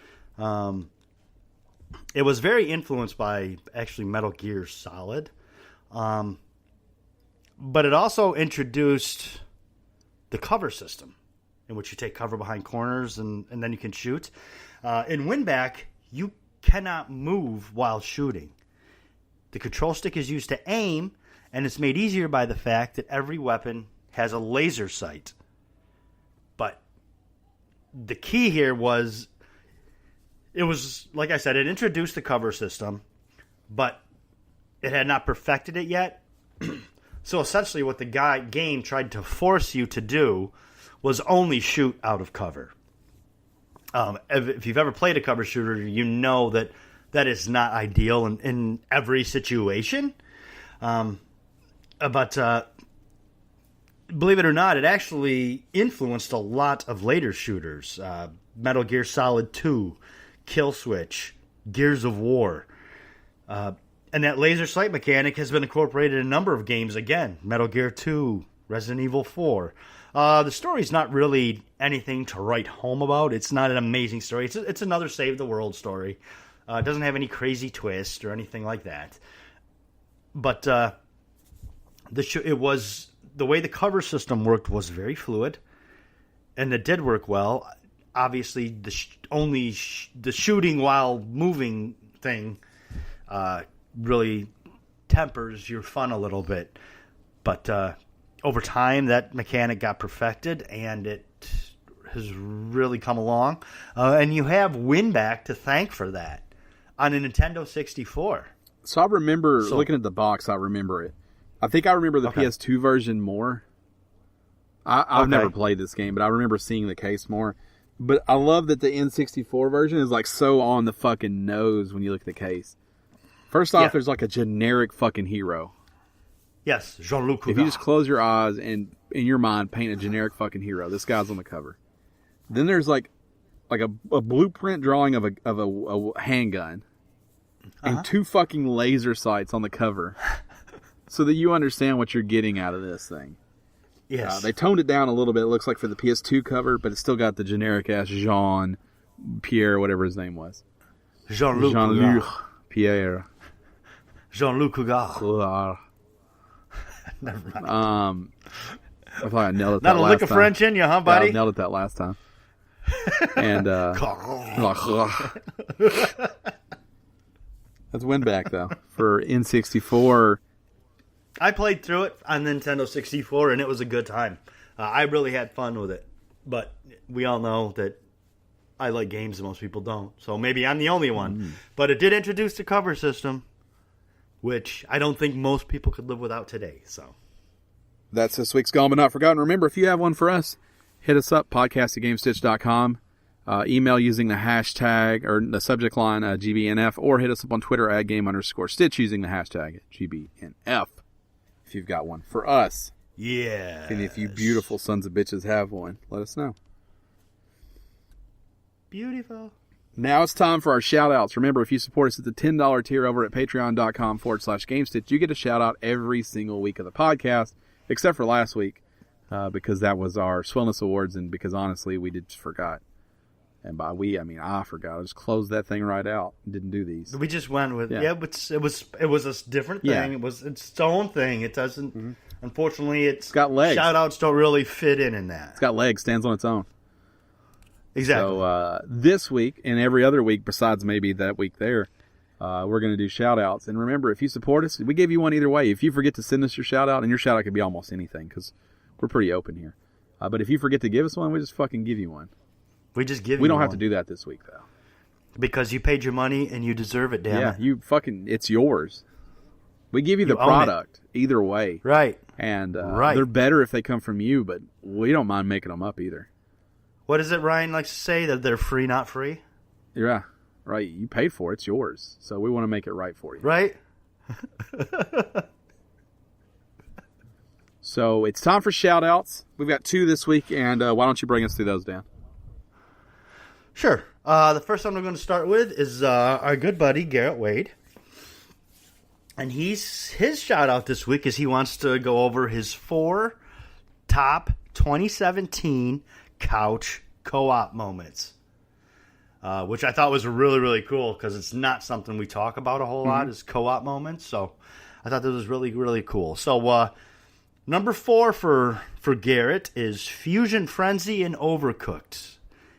It was very influenced by, actually, Metal Gear Solid. But it also introduced the cover system, in which you take cover behind corners and then you can shoot. In Winback, you cannot move while shooting. The control stick is used to aim, and it's made easier by the fact that every weapon has a laser sight. But the key here was, it was, like I said, it introduced the cover system, but it had not perfected it yet. So essentially what the game tried to force you to do was only shoot out of cover. If you've ever played a cover shooter, you know that is not ideal in every situation. But believe it or not, it actually influenced a lot of later shooters. Metal Gear Solid 2, Kill Switch, Gears of War. And that laser sight mechanic has been incorporated in a number of games again. Metal Gear 2, Resident Evil 4. The story's not really anything to write home about. It's not an amazing story. It's another Save the World story. It doesn't have any crazy twist or anything like that. But it was the way the cover system worked was very fluid, and it did work well. Obviously, the shooting while moving thing really tempers your fun a little bit. But over time, that mechanic got perfected, and it has really come along. And you have Winback to thank for that on a Nintendo 64. So I remember looking at the box. I remember it. I think I remember the PS2 version more. I've never played this game, but I remember seeing the case more. But I love that the N64 version is like so on the fucking nose when you look at the case. First off, there's like a generic fucking hero. Yes, Jean-Luc Godard. If you just close your eyes and in your mind paint a generic fucking hero, this guy's on the cover. Then there's like a blueprint drawing of a handgun and two fucking laser sights on the cover, so that you understand what you're getting out of this thing. Yes, they toned it down a little bit. It looks like for the PS2 cover, but it's still got the generic ass Jean Pierre, whatever his name was. Jean-Luc Pierre. Jean-Luc Godard. Never mind. I thought I nailed it. Not a lick of French in you, huh, buddy? Yeah, I nailed it that last time. And that's Winback though for N64. I played through it on Nintendo 64, and it was a good time. I really had fun with it. But we all know that I like games and most people don't. So maybe I'm the only one. But it did introduce the cover system, which I don't think most people could live without today. So that's this week's Gone But Not Forgotten. Remember, if you have one for us, hit us up, podcast@gamestitch.com. Email using the hashtag or the subject line GBNF, or hit us up on Twitter @game_stitch using the hashtag GBNF. If you've got one for us. Yeah. And if you beautiful sons of bitches have one, let us know. Beautiful. Now it's time for our shout-outs. Remember, if you support us at the $10 tier over at patreon.com/GameStitch, you get a shout-out every single week of the podcast, except for last week, because that was our Swellness Awards, and because, honestly, we just forgot. And by we, I mean I forgot. I just closed that thing right out and didn't do these. We just went with, but it was a different thing. Yeah. It was its own thing. It doesn't, unfortunately, it's got legs. Shout-outs don't really fit in that. It's got legs, stands on its own. Exactly. So this week and every other week besides maybe that week there, we're going to do shout-outs. And remember, if you support us, we give you one either way. If you forget to send us your shout-out, and your shout-out could be almost anything because we're pretty open here. But if you forget to give us one, we just fucking give you one. We just give you one. We don't have to do that this week, though. Because you paid your money and you deserve it, damn it. Yeah, it's yours. We give you the product either way. Right. And they're better if they come from you, but we don't mind making them up either. What is it Ryan likes to say? That they're free, not free? Yeah, right. You paid for it. It's yours. So we want to make it right for you. Right? So it's time for shout-outs. We've got 2 this week, and why don't you bring us through those, Dan? Sure. The first one we're going to start with is our good buddy, Garrett Wade. And his shout-out this week is he wants to go over his 4 top 2017 couch co-op moments. Which I thought was really, really cool because it's not something we talk about a whole lot is co-op moments. So I thought this was really, really cool. So number 4 for Garrett is Fusion Frenzy and Overcooked.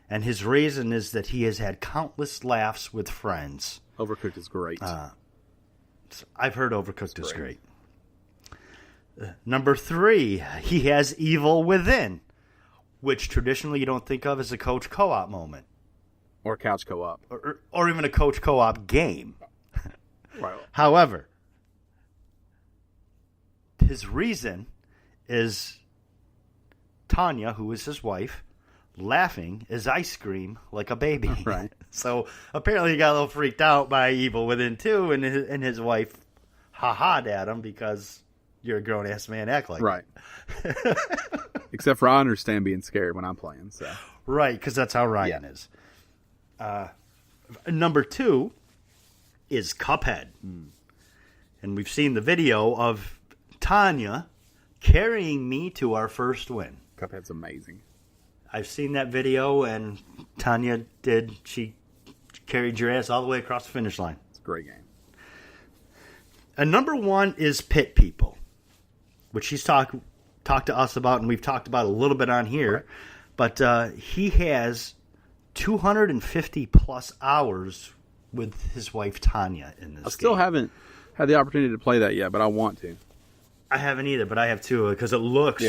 And his reason is that he has had countless laughs with friends. Overcooked is great. I've heard Overcooked is great. Number 3, he has Evil Within, which traditionally you don't think of as a coach co-op moment. Or couch co-op. Or even a coach co-op game. Right. However, his reason is Tanya, who is his wife, laughing as I scream like a baby. Right. So apparently he got a little freaked out by Evil Within 2, and his wife ha-ha'd at him because you're a grown-ass man, act like Right. Except for I understand being scared when I'm playing. So. Right, because that's how Ryan is. Number 2 is Cuphead. And we've seen the video of Tanya carrying me to our first win. Cuphead's amazing. I've seen that video, and Tanya did. She carried your ass all the way across the finish line. It's a great game. And number 1 is Pit People, which he's talked to us about, and we've talked about a little bit on here. Right. But he has 250 plus hours with his wife Tanya in this game. I still haven't had the opportunity to play that yet, but I want to. I haven't either, but I have too, because it looks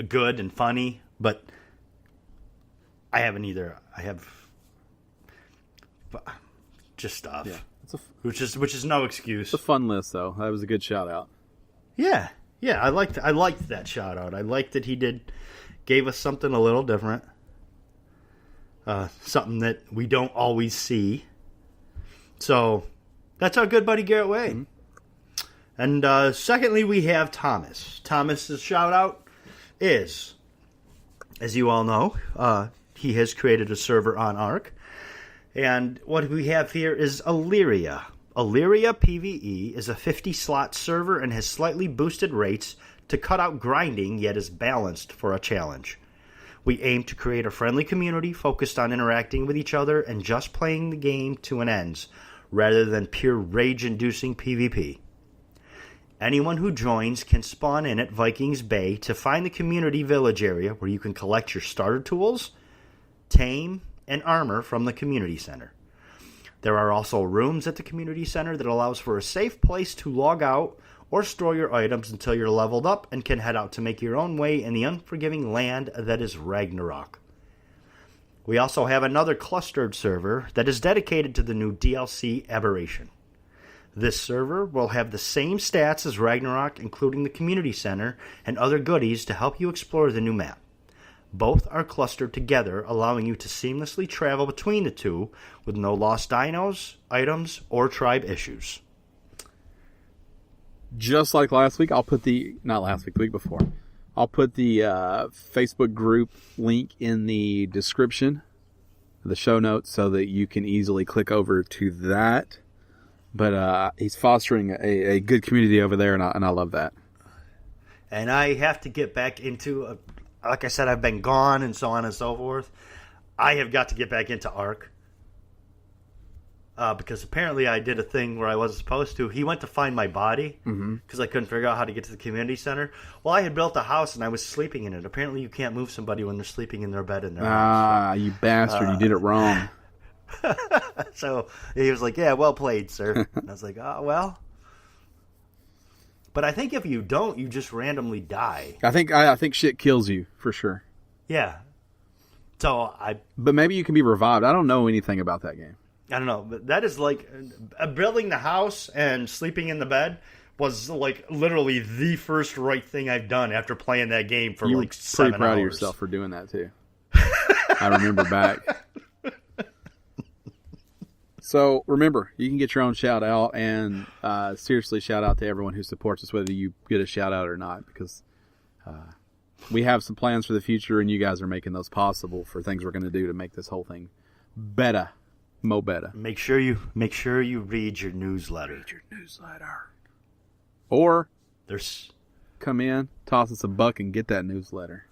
good and funny, but I haven't either. I have just stuff, which is no excuse. It's a fun list, though. That was a good shout out. Yeah. I liked that shout out. I liked that he gave us something a little different, something that we don't always see. So that's our good buddy Garrett Way. Mm-hmm. And secondly, we have Thomas. Thomas's shout out is, as you all know, he has created a server on Ark. And what we have here is Illyria. Illyria PvE is a 50-slot server and has slightly boosted rates to cut out grinding, yet is balanced for a challenge. We aim to create a friendly community focused on interacting with each other and just playing the game to an end, rather than pure rage-inducing PvP. Anyone who joins can spawn in at Vikings Bay to find the community village area where you can collect your starter tools, tame, and armor from the community center. There are also rooms at the community center that allows for a safe place to log out or store your items until you're leveled up and can head out to make your own way in the unforgiving land that is Ragnarok. We also have another clustered server that is dedicated to the new DLC Aberration. This server will have the same stats as Ragnarok, including the community center and other goodies to help you explore the new map. Both are clustered together, allowing you to seamlessly travel between the two with no lost dinos, items, or tribe issues. Just like last week, the week before. I'll put the Facebook group link in the description, the show notes, so that you can easily click over to that. But he's fostering a good community over there, and I love that. And I have to get back into, like I said, I've been gone and so on and so forth. I have got to get back into Ark. Because apparently I did a thing where I wasn't supposed to. He went to find my body because I couldn't figure out how to get to the community center. Well, I had built a house and I was sleeping in it. Apparently you can't move somebody when they're sleeping in their bed in their house. Ah, you bastard. You did it wrong. So he was like, yeah, well played, sir. And I was like, oh, well. But I think if you don't, you just randomly die. I think shit kills you, for sure. Yeah. So But maybe you can be revived. I don't know anything about that game. I don't know, but that is like building the house and sleeping in the bed was like literally the first right thing I've done after playing that game for like 7 hours. Pretty proud of yourself for doing that too. I remember back. So remember, you can get your own shout out, and seriously shout out to everyone who supports us, whether you get a shout out or not, because we have some plans for the future, and you guys are making those possible for things we're going to do to make this whole thing better. Mo better. Make sure you read your newsletter. Read your newsletter. Or there's come in, toss us a buck, and get that newsletter.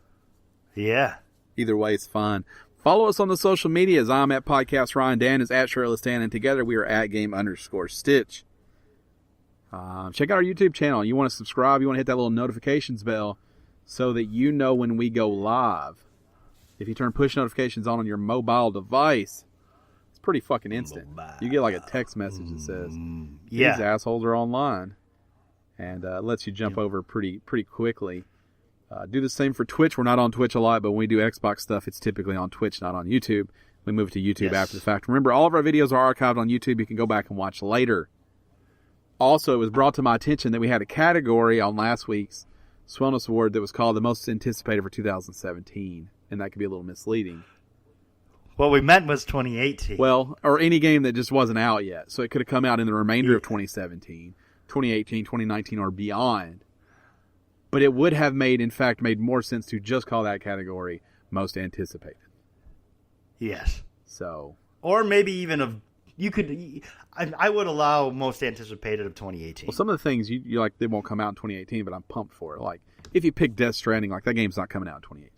Yeah. Either way, it's fun. Follow us on the social medias. I'm at Podcast Ryan. Dan is at Shirtless Dan, and together we are at Game_Stitch. Check out our YouTube channel. You want to subscribe? You want to hit that little notifications bell so that you know when we go live. If you turn push notifications on your mobile device, pretty fucking instant. You get like a text message that says these assholes are online, and lets you jump over pretty quickly. Do the same for Twitch. We're not on Twitch a lot, but when we do Xbox stuff, it's typically on Twitch, not on YouTube. We move to YouTube after the fact. Remember, all of our videos are archived on YouTube. You can go back and watch later. Also, it was brought to my attention that we had a category on last week's Wellness Award that was called the most anticipated for 2017, and that could be a little misleading. What we meant was 2018. Well, or any game that just wasn't out yet. So it could have come out in the remainder of 2017, 2018, 2019, or beyond. But it would have made more sense to just call that category most anticipated. Yes. So, or maybe even I would allow most anticipated of 2018. Well, some of the things you like, they won't come out in 2018, but I'm pumped for it. Like, if you pick Death Stranding, like, that game's not coming out in 2018.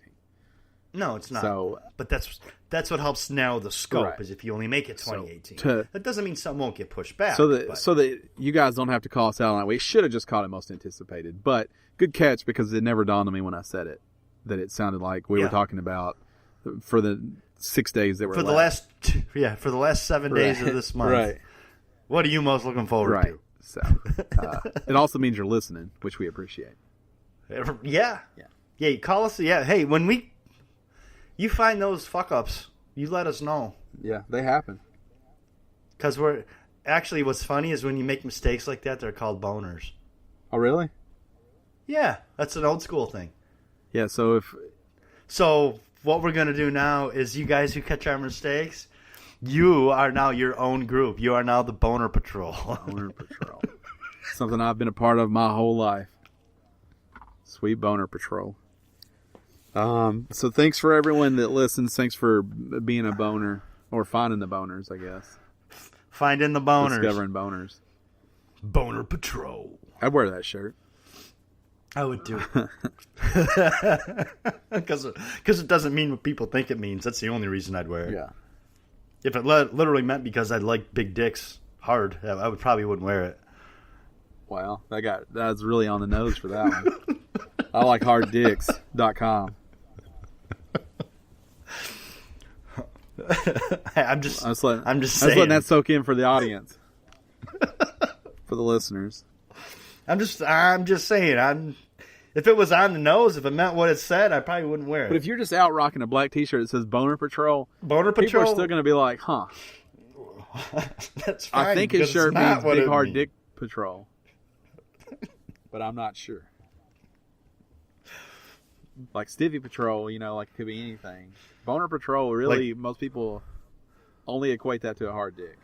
No, it's not. So, but that's what helps narrow the scope, right. Is if you only make it 2018. So that doesn't mean something won't get pushed back. So that you guys don't have to call us out on it. We should have just called it most anticipated. But good catch, because it never dawned on me when I said it that it sounded like we were talking about for the 6 days that were for left. the last 7 days of this month. Right. What are you most looking forward to? So it also means you're listening, which we appreciate. Yeah. You call us. Yeah. Hey, when you find those fuck ups, you let us know. Yeah, they happen. Because what's funny is when you make mistakes like that, they're called boners. Oh, really? Yeah, that's an old school thing. Yeah, so what we're going to do now is, you guys who catch our mistakes, you are now your own group. You are now the Boner Patrol. Boner Patrol. Something I've been a part of my whole life. Sweet Boner Patrol. So thanks for everyone that listens. Thanks for being a boner, or finding the boners, I guess. Finding the boners. Discovering boners. Boner Patrol. I'd wear that shirt. I would too. Because it doesn't mean what people think it means. That's the only reason I'd wear it. Yeah. If it literally meant because I like big dicks hard, I probably wouldn't wear it. Wow, that's really on the nose for that one. I like harddicks.com. I'm just saying. I'm just letting that soak in for the audience, for the listeners. I'm just saying. If it was on the nose, if it meant what it said, I probably wouldn't wear it. But if you're just out rocking a black T-shirt that says Boner Patrol, people are still going to be like, huh. That's fine. I think his shirt means Big Hard Dick Patrol. But I'm not sure. Like Stivvy Patrol, like it could be anything. Boner Patrol, really, most people only equate that to a hard dick.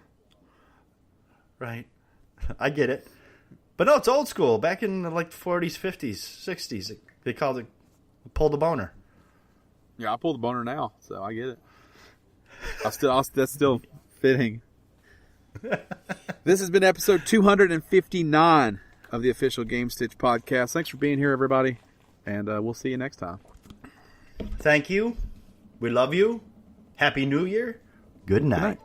Right. I get it. But no, it's old school. Back in the 40s, 50s, 60s, they called it pull the boner. Yeah, I pull the boner now, so I get it. That's still fitting. This has been episode 259 of the official Gamestitch Podcast. Thanks for being here, everybody, and we'll see you next time. Thank you. We love you. Happy New Year. Good night.